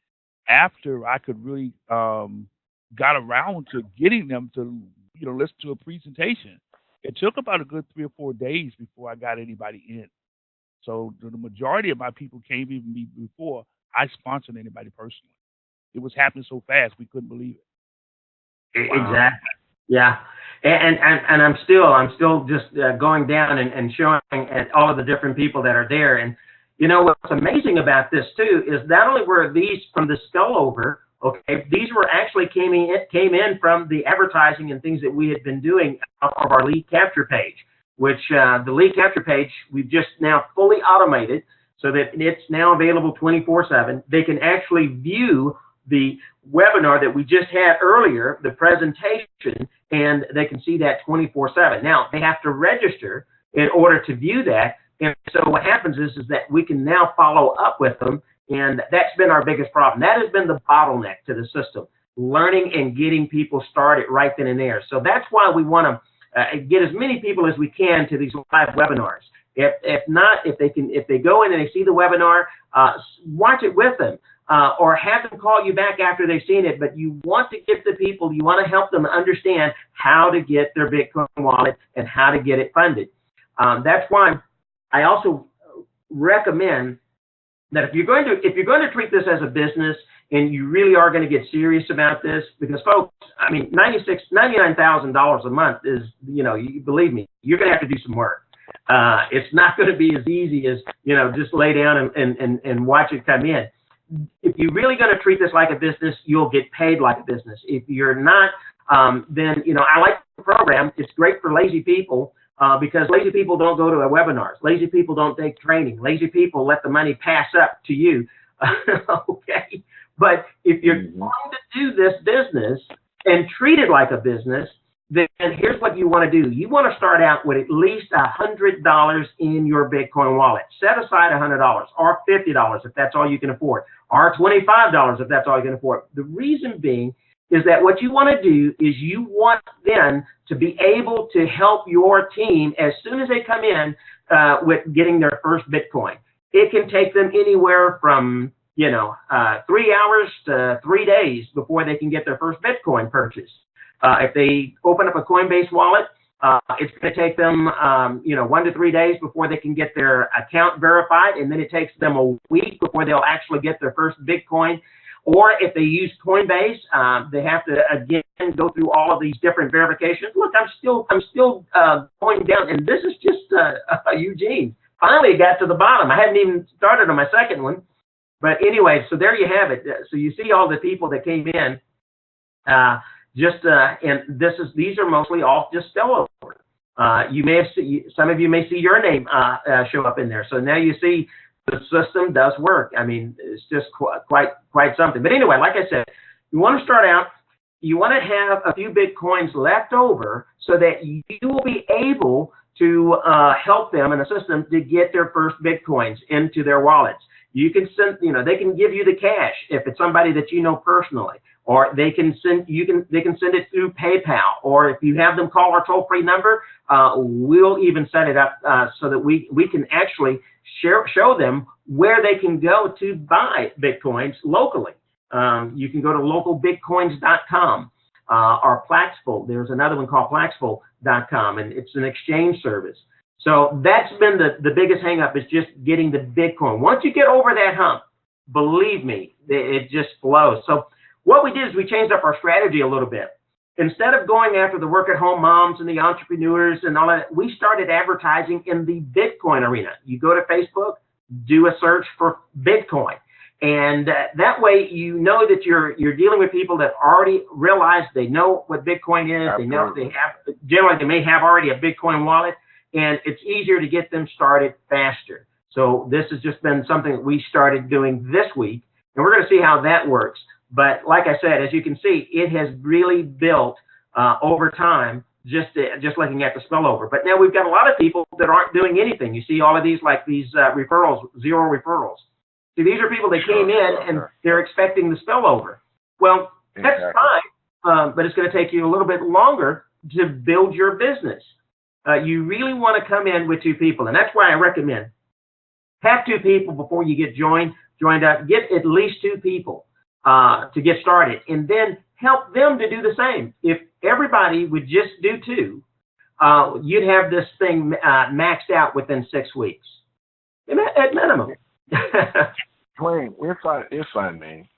after I could really got around to getting them to listen to a presentation. It took about a good 3 or 4 days before I got anybody in. So the majority of my people came even before I sponsored anybody personally. It was happening so fast we couldn't believe it. Wow. Exactly. Yeah. And I'm still just going down and showing at all of the different people that are there. And what's amazing about this too is not only were these from the spillover, okay, these were actually came in from the advertising and things that we had been doing off of our lead capture page, which the lead capture page we've just now fully automated so that it's now available 24/7. They can actually view the webinar that we just had earlier, the presentation, and they can see that 24/7. Now, they have to register in order to view that. And so what happens is that we can now follow up with them, and that's been our biggest problem. That has been the bottleneck to the system, learning and getting people started right then and there. So that's why we want to get as many people as we can to these live webinars. If they go in and they see the webinar, watch it with them. Or have them call you back after they've seen it, but you want to get the people, you want to help them understand how to get their Bitcoin wallet and how to get it funded. That's why I also recommend that if you're going to treat this as a business and you really are going to get serious about this, because folks, I mean, $99,000 a month is, believe me, you're going to have to do some work. It's not going to be as easy as, just lay down and watch it come in. If you're really going to treat this like a business, you'll get paid like a business. If you're not, then, I like the program. It's great for lazy people because lazy people don't go to webinars. Lazy people don't take training. Lazy people let the money pass up to you. Okay. But if you're going to do this business and treat it like a business, then here's what you want to do. You want to start out with at least $100 in your Bitcoin wallet. Set aside $100 or $50 if that's all you can afford, or $25 if that's all you can afford. The reason being is that what you want to do is you want them to be able to help your team as soon as they come in with getting their first Bitcoin. it can take them anywhere from 3 hours to 3 days before they can get their first Bitcoin purchase. If they open up a Coinbase wallet, it's going to take them 1 to 3 days before they can get their account verified, and then it takes them a week before they'll actually get their first Bitcoin. Or if they use Coinbase, they have to again go through all of these different verifications. Look, I'm still going down, and this is just Eugene. Finally, it got to the bottom. I hadn't even started on my second one, but anyway, so there you have it. So you see all the people that came in. And these are mostly all just spillover. You may have some of you may see your name show up in there. So now you see the system does work. I mean, it's just quite something. But anyway, like I said, you want to start out, you want to have a few Bitcoins left over so that you will be able to help them in the system to get their first Bitcoins into their wallets. You can send, they can give you the cash if it's somebody that you know personally, or they can send it through PayPal, or if you have them call our toll-free number, we'll even set it up so that we can actually show them where they can go to buy Bitcoins locally. You can go to localbitcoins.com or Plaxful. There's another one called Plaxful.com, and it's an exchange service. So that's been the biggest hang up, is just getting the Bitcoin. Once you get over that hump, believe me, it just flows. So what we did is we changed up our strategy a little bit. Instead of going after the work-at-home moms and the entrepreneurs and all that, we started advertising in the Bitcoin arena. You go to Facebook, do a search for Bitcoin. And that way, you know that you're dealing with people that already realize they know what Bitcoin is. Absolutely. They know they may have already a Bitcoin wallet, and it's easier to get them started faster. So this has just been something that we started doing this week, and we're going to see how that works. But like I said, as you can see, it has really built over time, just looking at the spillover. But now we've got a lot of people that aren't doing anything. You see all of these, like these referrals, zero referrals. See, these are people that came in and they're expecting the spillover. Well, that's fine, but it's going to take you a little bit longer to build your business. You really want to come in with 2 people, and that's why I recommend have 2 people before you get joined up. Get at least 2 people to get started, and then help them to do the same. If everybody would just do 2, you'd have this thing maxed out within 6 weeks, at minimum. Dwayne, if I may,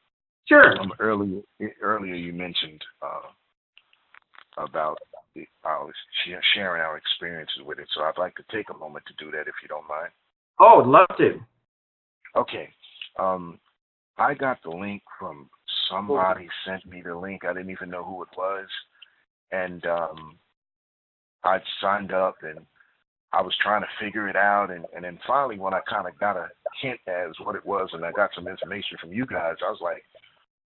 sure. Earlier you mentioned about sharing our experiences with it, so I'd like to take a moment to do that if you don't mind. Oh, I'd love to. Okay. I got the link from somebody, sent me the link. I didn't even know who it was, and I signed up and I was trying to figure it out, and then finally when I kind of got a hint as what it was and I got some information from you guys, I was like,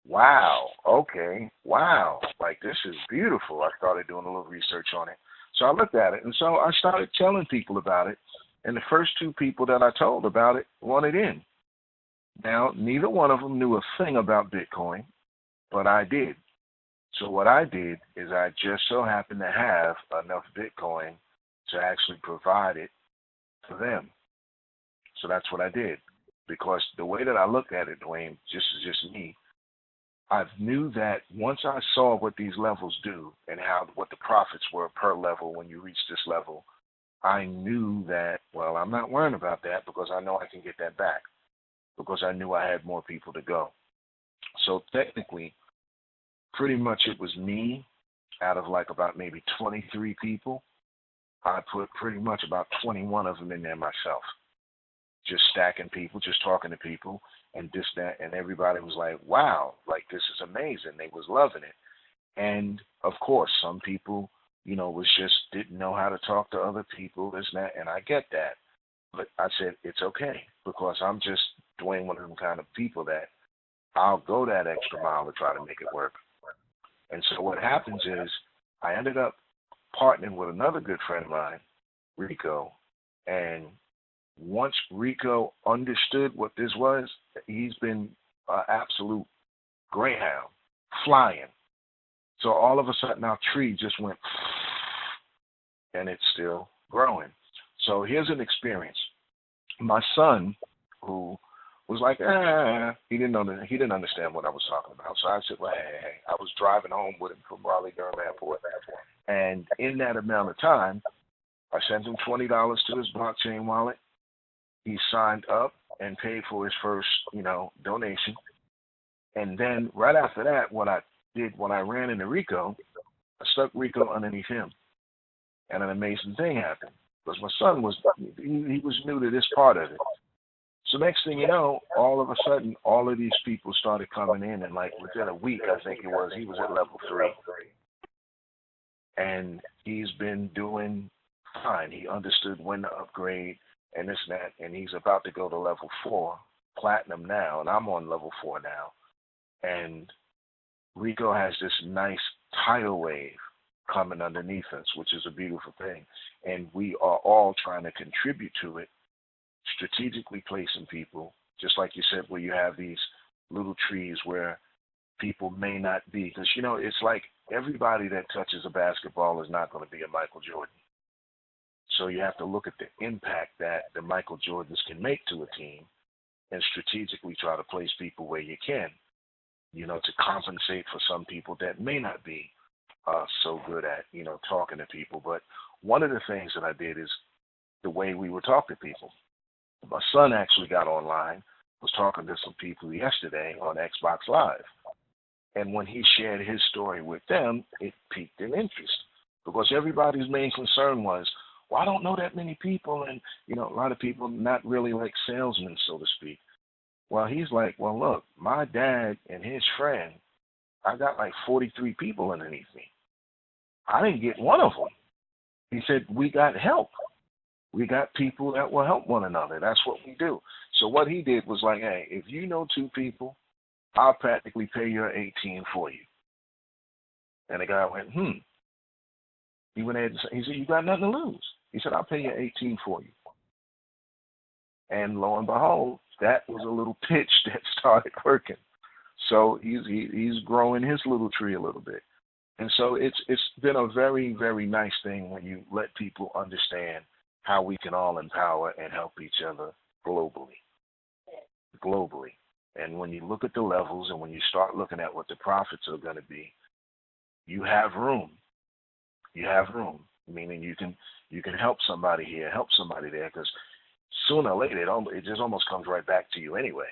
wow, okay, wow, like this is beautiful. I started doing a little research on it. So I looked at it, and so I started telling people about it, and the first 2 people that I told about it wanted in. Now, neither one of them knew a thing about Bitcoin, but I did. So what I did is I just so happened to have enough Bitcoin to actually provide it for them. So that's what I did. Because the way that I look at it, Dwayne, just me, I knew that once I saw what these levels do and what the profits were per level when you reach this level, I knew that, well, I'm not worrying about that because I know I can get that back, because I knew I had more people to go. So technically, pretty much it was me out of like about maybe 23 people. I put pretty much about 21 of them in there myself, just stacking people, just talking to people, and this, that, and everybody was like, wow, like this is amazing. They was loving it. And of course, some people, was just didn't know how to talk to other people, this, that, and I get that. But I said, it's okay, because I'm just Dwayne, one of them kind of people that I'll go that extra mile to try to make it work. And so what happens is I ended up partnering with another good friend of mine, Rico, and once Rico understood what this was, he's been an absolute greyhound, flying. So all of a sudden our tree just went, and it's still growing. So here's an experience. My son who was like, he didn't understand what I was talking about. So I said, well, hey, I was driving home with him from Raleigh-Durham Airport, and in that amount of time, I sent him $20 to his blockchain wallet. He signed up and paid for his first, donation. And then right after that, what I did when I ran into Rico, I stuck Rico underneath him. And an amazing thing happened. Because my son was new to this part of it. So next thing you know, all of a sudden, all of these people started coming in, and like within a week, I think it was, he was at level 3. And he's been doing fine. He understood when to upgrade and this and that, and he's about to go to level 4, platinum now, and I'm on level 4 now. And Rico has this nice tidal wave coming underneath us, which is a beautiful thing. And we are all trying to contribute to it, strategically placing people, just like you said, where you have these little trees where people may not be. Because, it's like everybody that touches a basketball is not going to be a Michael Jordan. So you have to look at the impact that the Michael Jordans can make to a team and strategically try to place people where you can, to compensate for some people that may not be so good at, talking to people. But one of the things that I did is the way we would talk to people. My son actually got online, was talking to some people yesterday on Xbox Live. And when he shared his story with them, it piqued an interest because everybody's main concern was, well, I don't know that many people. And, a lot of people not really like salesmen, so to speak. Well, he's like, well, look, my dad and his friend, I got like 43 people underneath me. I didn't get one of them. He said, we got help. We got people that will help one another. That's what we do. So what he did was like, hey, if you know 2 people, I'll practically pay your 18 for you. And the guy went, He went ahead and said, he said, you got nothing to lose. He said, I'll pay you 18 for you. And lo and behold, that was a little pitch that started working. So he's growing his little tree a little bit. And so it's been a very, very nice thing when you let people understand how we can all empower and help each other globally. And when you look at the levels and when you start looking at what the profits are going to be, you have room. Meaning you can help somebody here, help somebody there, because sooner or later it just almost comes right back to you anyway.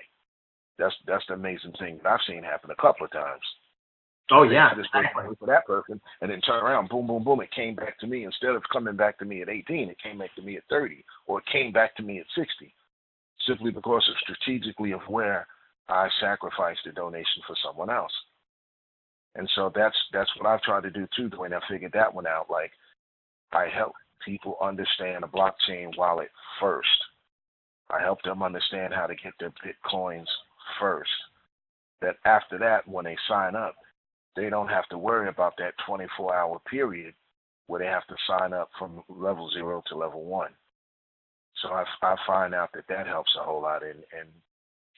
That's the amazing thing that I've seen happen a couple of times. Oh, yeah. I just wait for that person and then turn around, boom, boom, boom. It came back to me. Instead of coming back to me at 18, it came back to me at 30, or it came back to me at 60, simply because of strategically of where I sacrificed the donation for someone else. And so that's what I've tried to do too, when I figured that one out. Like, I help people understand a blockchain wallet first. I help them understand how to get their Bitcoins first. That after that, when they sign up, they don't have to worry about that 24-hour period where they have to sign up from level 0 to level 1. So I find out that helps a whole lot. And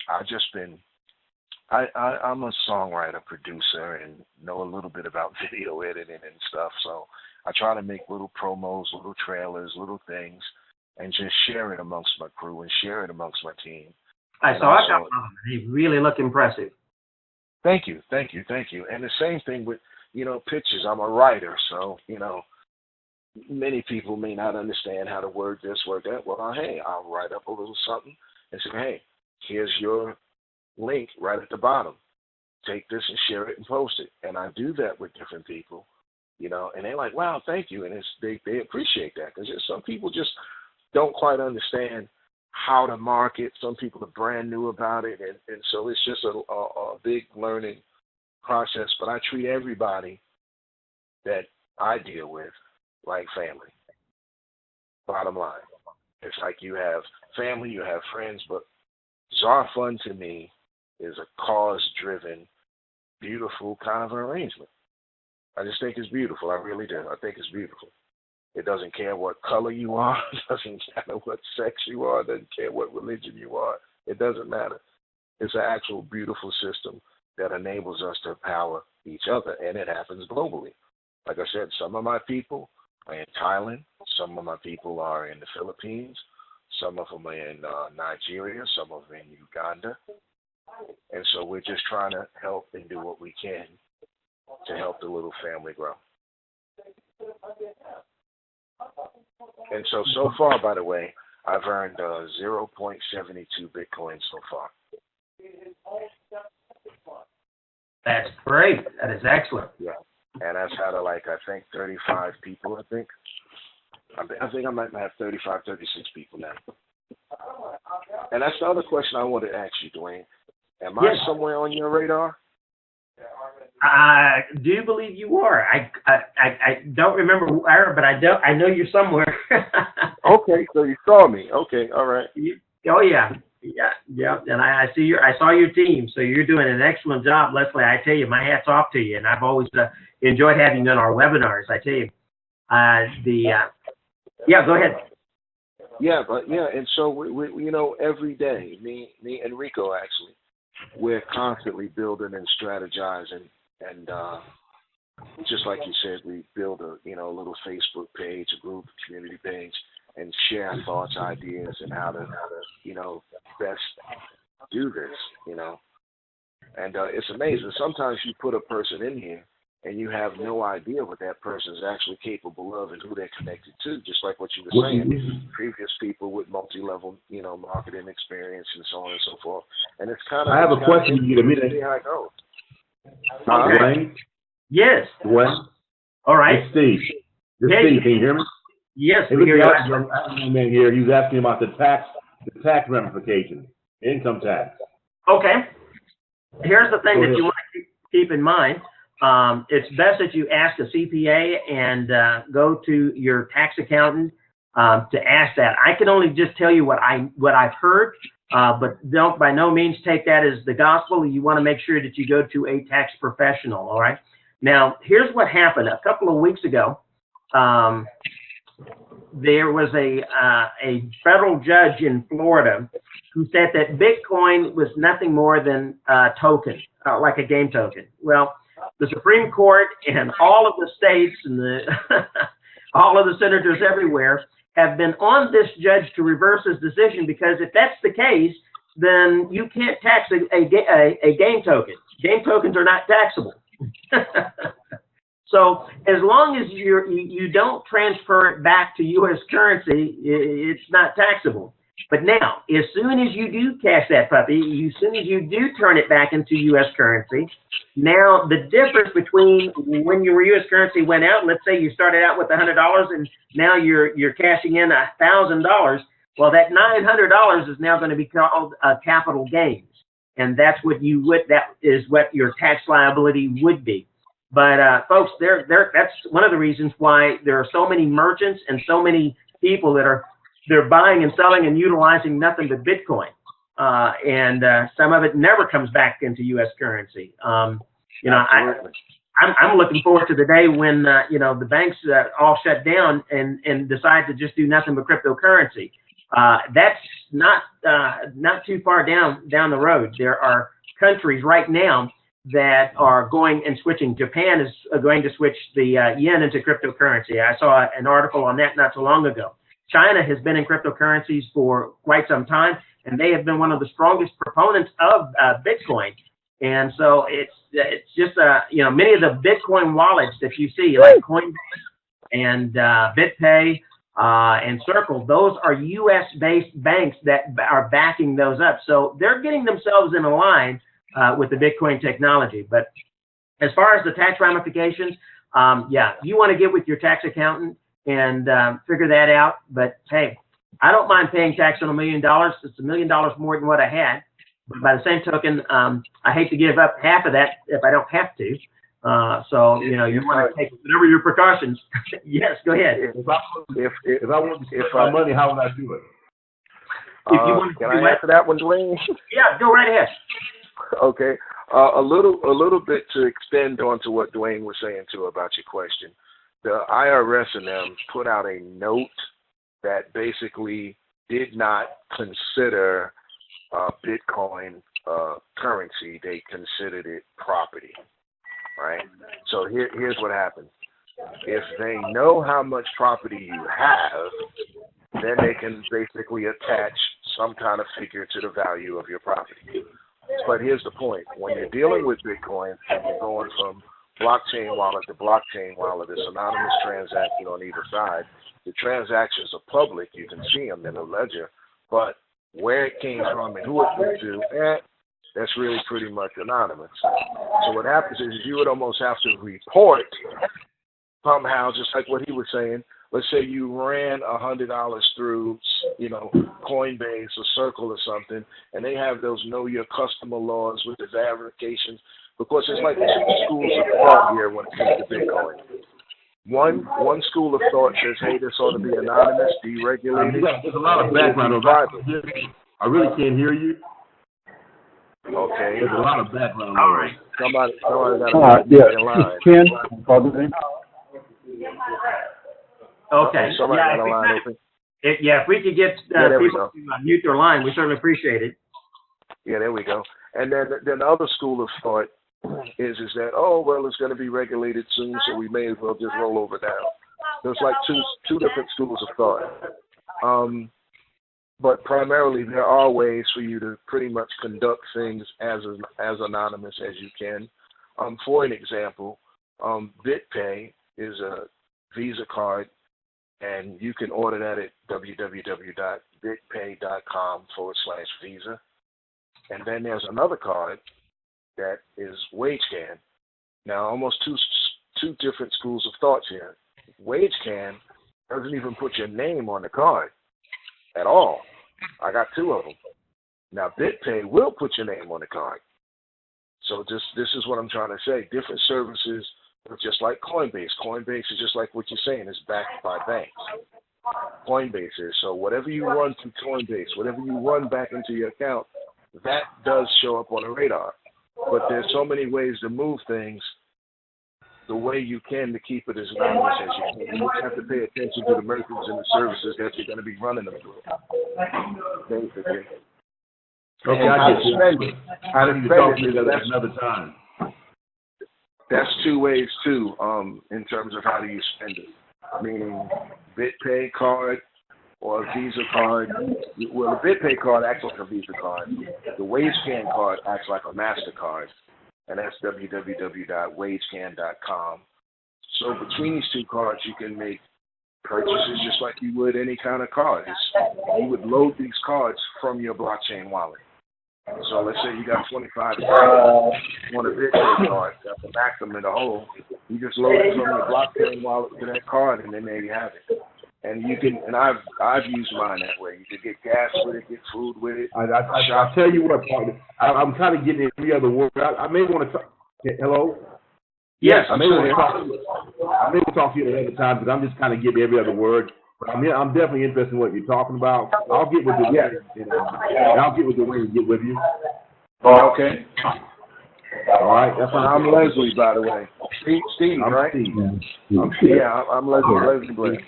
I've just been, I'm a songwriter, producer, and know a little bit about video editing and stuff. So I try to make little promos, little trailers, little things, and just share it amongst my crew and share it amongst my team. I saw it. They really look impressive. Thank you. And the same thing with, pictures. I'm a writer, so, many people may not understand how to word this, word that. Well, hey, I'll write up a little something and say, hey, here's your link right at the bottom. Take this and share it and post it. And I do that with different people, and they're like, wow, thank you. And they appreciate that, because some people just don't quite understand how to market. Some people are brand new about it, and so it's just a big learning process. But I treat everybody that I deal with like family. Bottom line, it's like you have family, you have friends, but ZarFund to me is a cause-driven, beautiful kind of arrangement. I just think it's beautiful. I really do. I think it's beautiful. It doesn't care what color you are. It doesn't matter what sex you are. It doesn't care what religion you are. It doesn't matter. It's an actual beautiful system that enables us to empower each other, and it happens globally. Like I said, some of my people are in Thailand. Some of my people are in the Philippines. Some of them are in Nigeria, some of them in Uganda. And so we're just trying to help and do what we can to help the little family grow. And so far, by the way, I've earned 0.72 Bitcoin so far. That's great. That is excellent. Yeah. And that's out of I think 35 people, I think. I think I might have 35, 36 people now. And that's the other question I wanted to ask you, Dwayne. Am I somewhere on your radar? I do believe you are. I don't remember where, but I know you're somewhere. Okay, so you saw me. Okay, all right. Oh yeah. And I saw your team. So you're doing an excellent job, Leslie. I tell you, my hat's off to you. And I've always enjoyed having you on our webinars. I tell you, go ahead. Yeah, and so we every day, me and Rico actually, we're constantly building and strategizing, and just like you said, we build a little Facebook page, a group, a community page, and share thoughts, ideas, and how to best do this, And it's amazing. Sometimes you put a person in here and you have no idea what that person is actually capable of and who they're connected to, just like what you were saying, previous people with multi-level, marketing experience and so on and so forth. And it's kind of... I have a question for you in a minute. See how it goes. Dwayne? Yes. Dwayne? All right. It's Steve. Steve, can you hear me? Yes, hey, we hear you. I have a man here. He was asking about the tax ramifications, income tax. Okay. Here's the thing that you want to keep in mind. It's best that you ask a CPA and go to your tax accountant to ask that. I can only just tell you what I've heard, but don't by no means take that as the gospel. You want to make sure that you go to a tax professional. All right. Now, here's what happened. A couple of weeks ago, there was a federal judge in Florida who said that Bitcoin was nothing more than a token, like a game token. Well, the Supreme Court and all of the states and all of the senators everywhere have been on this judge to reverse his decision, because if that's the case, then you can't tax a game token. Game tokens are not taxable. So as long as you don't transfer it back to U.S. currency, it's not taxable. But now, as soon as you do cash that puppy, as soon as you do turn it back into U.S. currency, now the difference between when your U.S. currency went out, let's say you started out with $100 and now you're cashing in $1,000, well, that $900 is now going to be called capital gains, and that's what that is what your tax liability would be. But folks, that's one of the reasons why there are so many merchants and so many people that they're buying and selling and utilizing nothing but Bitcoin, and some of it never comes back into U.S. currency. I'm looking forward to the day when the banks all shut down and decide to just do nothing but cryptocurrency. That's not too far down the road. There are countries right now that are going and switching. Japan is going to switch the yen into cryptocurrency. I saw an article on that not so long ago. China has been in cryptocurrencies for quite some time, and they have been one of the strongest proponents of Bitcoin. And so it's just many of the Bitcoin wallets that you see, like Coinbase and BitPay and Circle, those are U.S.-based banks that are backing those up. So they're getting themselves in a line with the Bitcoin technology. But as far as the tax ramifications, you want to get with your tax accountant and figure that out. But hey, I don't mind paying tax on $1 million. It's $1 million more than what I had. But by the same token, I hate to give up half of that if I don't have to. So you want to take whatever your precautions. Yes, go ahead. If I want to spend my money, how would I do it? Can I answer that one, Dwayne? Yeah, go right ahead. Okay. A little bit to extend on to what Dwayne was saying too about your question. The IRS and them put out a note that basically did not consider Bitcoin currency. They considered it property, right? So here's what happens. If they know how much property you have, then they can basically attach some kind of figure to the value of your property. But here's the point. When you're dealing with Bitcoin and you're going from blockchain wallet to blockchain wallet, it's anonymous transaction on either side. The transactions are public. You can see them in the ledger. But where it came from and who it went to, that's really pretty much anonymous. So what happens is you would almost have to report somehow, just like what he was saying. Let's say you ran $100 through, Coinbase or Circle or something, and they have those know your customer laws with the verifications, because it's like two schools of thought here when it comes to Bitcoin. One school of thought says, hey, this ought to be anonymous, deregulated. There's a lot of background noise. I really can't hear you. Okay. There's a lot of background noise. All right. Somebody got to get in line. Ken, Okay. Somebody got a line open. If we could get people to mute their line, we certainly appreciate it. Yeah, there we go. And then the other school of thought is that, oh, well, it's going to be regulated soon, so we may as well just roll over now. There's like two different schools of thought. But primarily, there are ways for you to pretty much conduct things as anonymous as you can. For an example, BitPay is a Visa card, and you can order that at www.bitpay.com/Visa. And then there's another card that is WageCan. Now, almost two different schools of thoughts here. WageCan doesn't even put your name on the card at all. I got two of them. Now, BitPay will put your name on the card. So this is what I'm trying to say. Different services are just like Coinbase. Coinbase is just like what you're saying, is backed by banks. Coinbase is. So whatever you run through Coinbase, whatever you run back into your account, that does show up on the radar. But there's so many ways to move things the way you can to keep it as anonymous as you can. You just have to pay attention to the merchants and the services that you're going to be running them through. Basically. Okay, I get you. I need to talk to you another time. That's two ways too, in terms of how do you spend it. Meaning BitPay card or a Visa card. Well, the BitPay card acts like a Visa card. The WageCan card acts like a MasterCard. And that's www.wagecan.com. So between these two cards, you can make purchases just like you would any kind of card. You would load these cards from your blockchain wallet. So let's say you got 25 on a Bitcoin card, that's the maximum in the whole. You just load it from your blockchain wallet to that card, and then there you have it. And you can, and I've used mine that way. You can get gas with it, get food with it. I'll tell you what, partner. I'm kind of getting every other word. I may want to talk. Hello? Yes, I may want to talk to you at other time because I'm just kind of getting every other word. But I'm definitely interested in what you're talking about. I'll get with I'll get with Dwayne and get with you. Oh, okay. All right. That's fine. I'm Leslie, by the way. Steve, I'm right? Steve. Yeah, I'm Leslie Blair.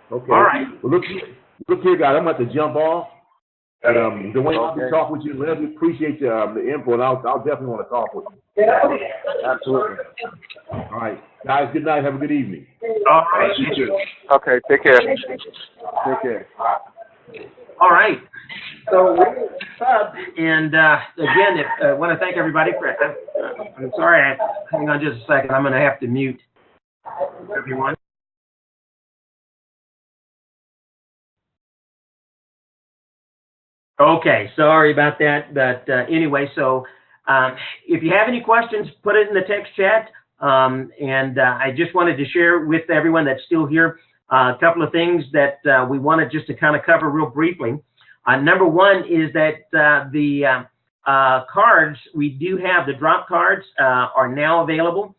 Okay. All right. Well, look here, guys. I'm about to jump off. Dwayne, I'll be talking with you. Leslie, appreciate the info, and I'll definitely want to talk with you. Absolutely. All right. Guys, good night. Have a good evening. All right. You too. Okay, take care. Take care. All right. So, and again, I want to thank everybody for. I'm sorry. Hang on just a second. I'm going to have to mute everyone. Okay, sorry about that. But anyway, so if you have any questions, put it in the text chat. And I just wanted to share with everyone that's still here a couple of things that we wanted just to kind of cover real briefly. Number one is that the cards, we do have the drop cards are now available.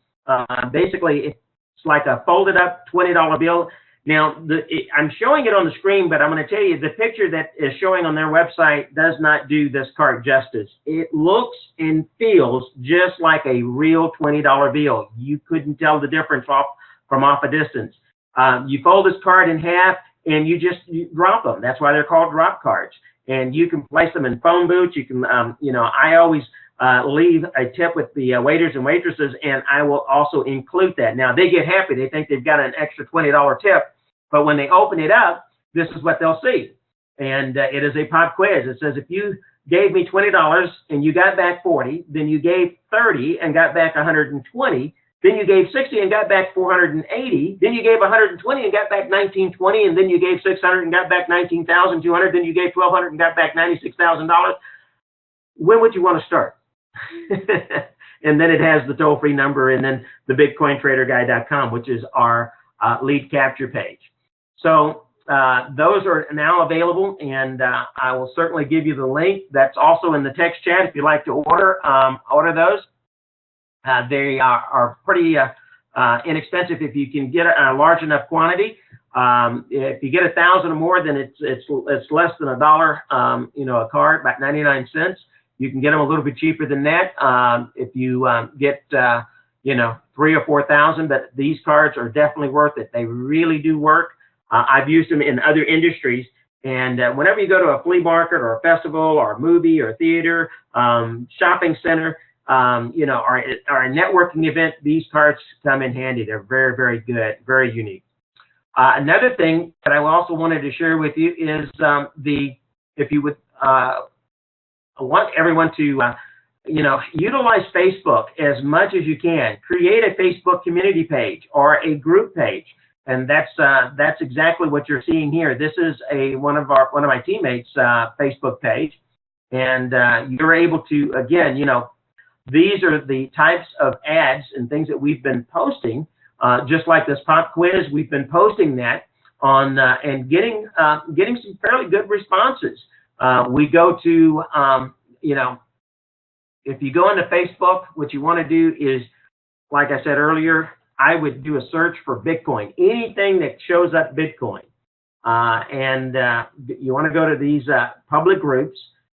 Basically, it's like a folded up $20 bill. Now, I'm showing it on the screen, but I'm going to tell you the picture that is showing on their website does not do this card justice. It looks and feels just like a real $20 bill. You couldn't tell the difference from off a distance. You fold this card in half and you drop them. That's why they're called drop cards. And you can place them in phone booths. You can, I always leave a tip with the waiters and waitresses, and I will also include that. Now, they get happy. They think they've got an extra $20 tip. But when they open it up, this is what they'll see. And it is a pop quiz. It says if you gave me $20 and you got back 40, then you gave 30 and got back 120, then you gave 60 and got back 480, then you gave 120 and got back 1920, and then you gave 600 and got back 19,200, then you gave 1,200 and got back $96,000. When would you want to start? And then it has the toll-free number and then the BitcoinTraderGuy.com, which is our lead capture page. So those are now available, and I will certainly give you the link. That's also in the text chat if you'd like to order those. They are pretty inexpensive if you can get a large enough quantity. If you get 1,000 or more, then it's less than $1, a card, about 99 cents. You can get them a little bit cheaper than that if you get 3,000 or 4,000. But these cards are definitely worth it. They really do work. I've used them in other industries. And whenever you go to a flea market or a festival or a movie or a theater, shopping center, or a networking event, these cards come in handy. They're very, very good, very unique. Another thing that I also wanted to share with you is if you would want everyone to, utilize Facebook as much as you can. Create a Facebook community page or a group page. And that's exactly what you're seeing here. This is one of my teammates' Facebook page, and you're able to, again, these are the types of ads and things that we've been posting, just like this pop quiz. We've been posting that on and getting some fairly good responses. We go to, if you go into Facebook, what you want to do is, like I said earlier, I would do a search for Bitcoin, anything that shows up Bitcoin. And you want to go to these public groups,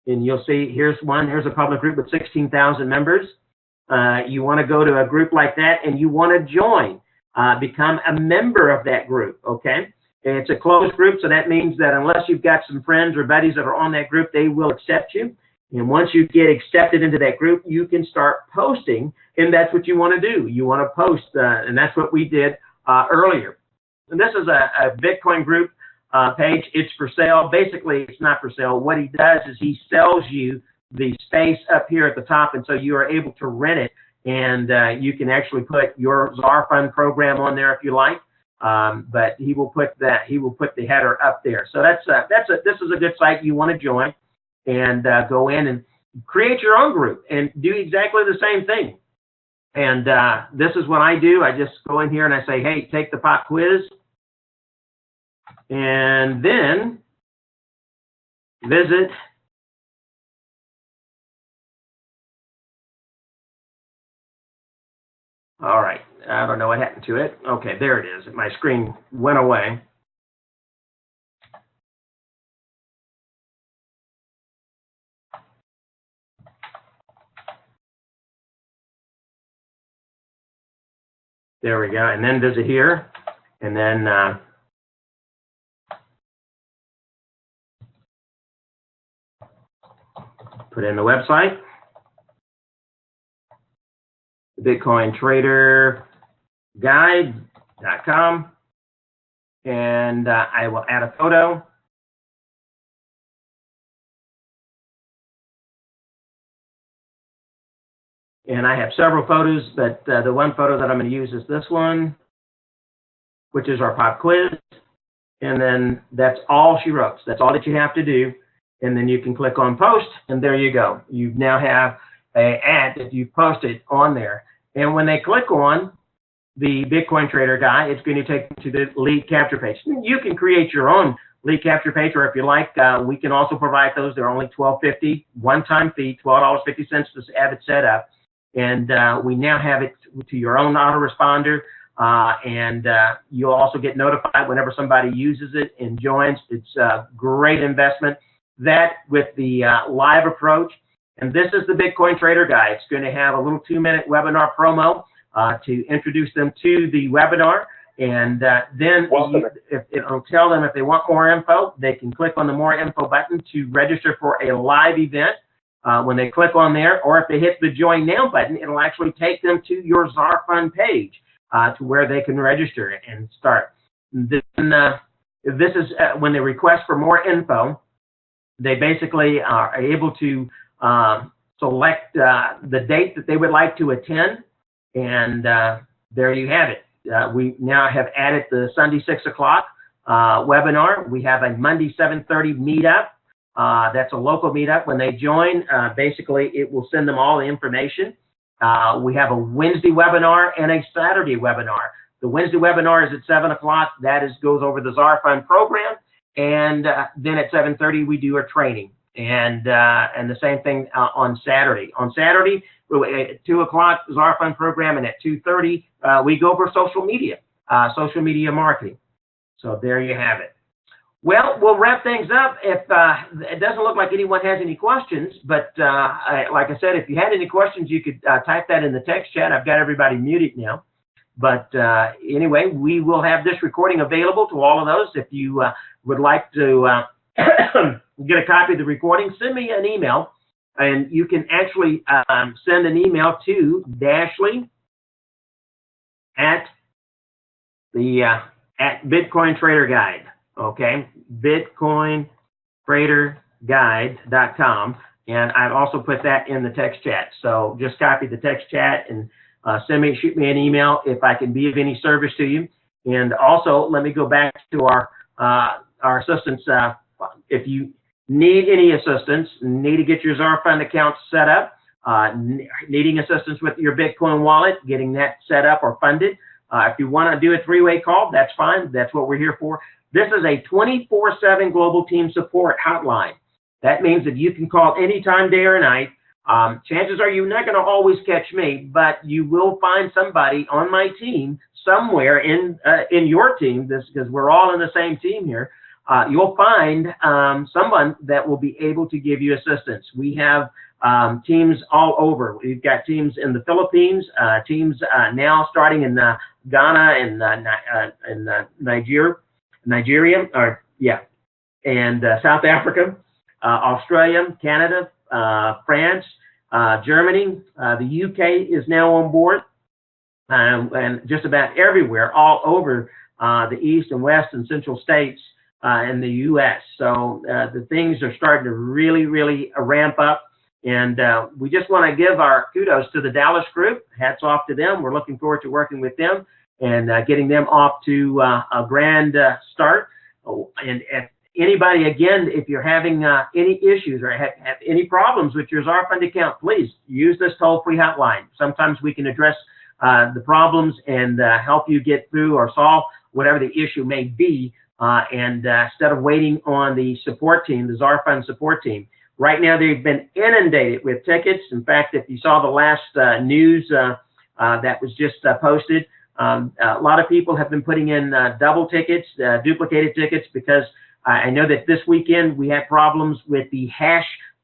and you'll see here's a public group with 16,000 members. You want to go to a group like that, and you want to join, become a member of that group, okay? It's a closed group, so that means that unless you've got some friends or buddies that are on that group, they will accept you. And once you get accepted into that group, you can start posting, and that's what you want to do. You want to post, and that's what we did earlier. And this is a Bitcoin group page. It's for sale. Basically, it's not for sale. What he does is he sells you the space up here at the top, and so you are able to rent it, and you can actually put your ZarFund program on there if you like. But he will put the header up there. So this is a good site you want to join. And go in and create your own group and do exactly the same thing. And this is what I do. I just go in here and I say, hey, take the pop quiz. And then visit all right. I don't know what happened to it. Okay, there it is. My screen went away. There we go, and then visit here, and then put in the website, BitcoinTraderGuide.com, and I will add a photo. And I have several photos, but the one photo that I'm going to use is this one, which is our pop quiz. And then that's all she wrote. That's all that you have to do. And then you can click on post, and there you go. You now have an ad that you've posted on there. And when they click on the Bitcoin Trader Guy, it's going to take them to the lead capture page. You can create your own lead capture page, or if you like, we can also provide those. They're only $12.50, one-time fee, $12.50 to have it set up. And we now have it to your own autoresponder, and you'll also get notified whenever somebody uses it and joins. It's a great investment. That with the live approach, and this is the Bitcoin Trader Guy. It's going to have a little 2-minute webinar promo to introduce them to the webinar, and then it'll tell them if they want more info, they can click on the more info button to register for a live event. When they click on there, or if they hit the join now button, it'll actually take them to your ZarFund page to where they can register and start. Then this is when they request for more info. They basically are able to select the date that they would like to attend, and there you have it. We now have added the Sunday 6 o'clock webinar. We have a Monday 7:30 meetup. That's a local meetup. When they join, basically it will send them all the information. We have a Wednesday webinar and a Saturday webinar. The Wednesday webinar is at 7 o'clock. That goes over the ZarFund program. And then at 7:30, we do a training. And the same thing on Saturday. On Saturday, at 2 o'clock, ZarFund program, and at 2:30, we go over social media marketing. So there you have it. Well, we'll wrap things up. If it doesn't look like anyone has any questions, but like I said, if you had any questions, you could type that in the text chat. I've got everybody muted now. But anyway, we will have this recording available to all of those. If you would like to get a copy of the recording, send me an email. And you can actually send an email to Dashley at Bitcoin Trader Guide. Okay, BitcoinTraderGuide.com, and I've also put that in the text chat. So just copy the text chat and shoot me an email if I can be of any service to you. And also, let me go back to our assistance. If you need any assistance, need to get your ZarFund account set up, needing assistance with your Bitcoin wallet, getting that set up or funded. If you want to do a three-way call, that's fine. That's what we're here for. This is a 24/7 global team support hotline. That means that you can call anytime, day or night. Chances are you're not going to always catch me, but you will find somebody on my team somewhere in your team, because we're all in the same team here. You'll find someone that will be able to give you assistance. We have teams all over. We've got teams in the Philippines, teams now starting in Ghana and Nigeria, and South Africa, Australia, Canada, France, Germany. The UK is now on board, and just about everywhere, all over the East and West and Central states in the U.S. So the things are starting to really, really ramp up. And we just want to give our kudos to the Dallas group. Hats off to them. We're looking forward to working with them and getting them off to a grand start. And if anybody, again, if you're having any issues or have any problems with your ZarFund account, please use this toll-free hotline. Sometimes we can address the problems and help you get through or solve whatever the issue may be. And instead of waiting on the support team, the ZarFund support team. Right now, they've been inundated with tickets. In fact, if you saw the last news that was just posted, a lot of people have been putting in double tickets, duplicated tickets, because I know that this weekend we had problems with the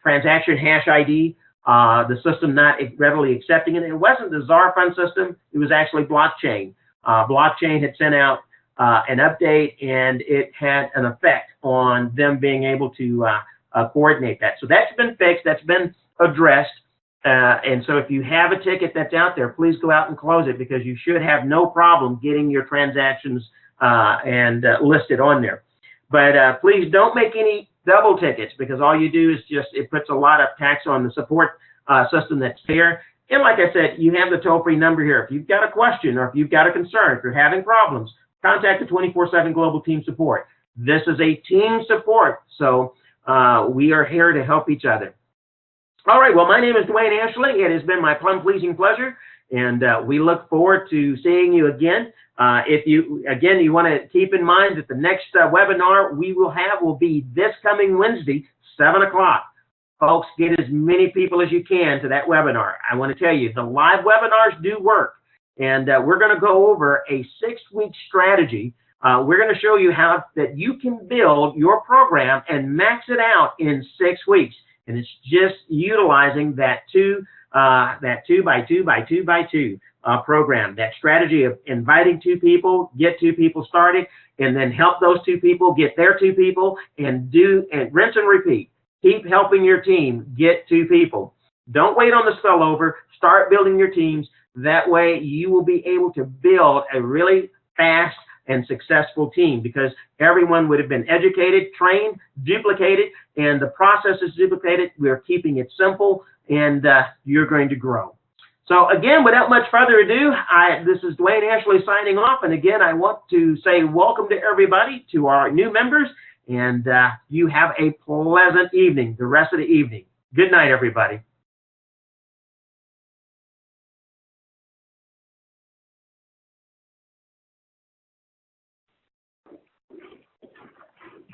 transaction hash ID, the system not readily accepting it. It wasn't the ZarFund system, it was actually blockchain. Blockchain had sent out an update, and it had an effect on them being able to coordinate that. So that's been fixed, that's been addressed. And so if you have a ticket that's out there, please go out and close it, because you should have no problem getting your transactions listed on there. But please don't make any double tickets, because all you do is it puts a lot of tax on the support system that's there. And like I said, you have the toll-free number here. If you've got a question or if you've got a concern, if you're having problems, contact the 24/7 Global Team Support. This is a team support, so we are here to help each other. All right, well, my name is Dwayne Ashley. It has been my plum-pleasing pleasure, and we look forward to seeing you again. If you want to keep in mind that the next webinar we will be this coming Wednesday, 7 o'clock. Folks, get as many people as you can to that webinar. I want to tell you, the live webinars do work, and we're going to go over a 6-week strategy. We're going to show you how that you can build your program and max it out in 6 weeks. And it's just utilizing that 2 by 2 by 2 by 2 program, that strategy of inviting 2 people, get 2 people started, and then help those 2 people get their 2 people, and rinse and repeat. Keep helping your team get 2 people. Don't wait on the spillover. Start building your teams. That way you will be able to build a really fast and successful team, because everyone would have been educated, trained, duplicated, and the process is duplicated. We're keeping it simple, and you're going to grow. So again, without much further ado, this is Dwayne Ashley signing off. And again, I want to say welcome to everybody, to our new members, and you have a pleasant evening, the rest of the evening. Good night, everybody.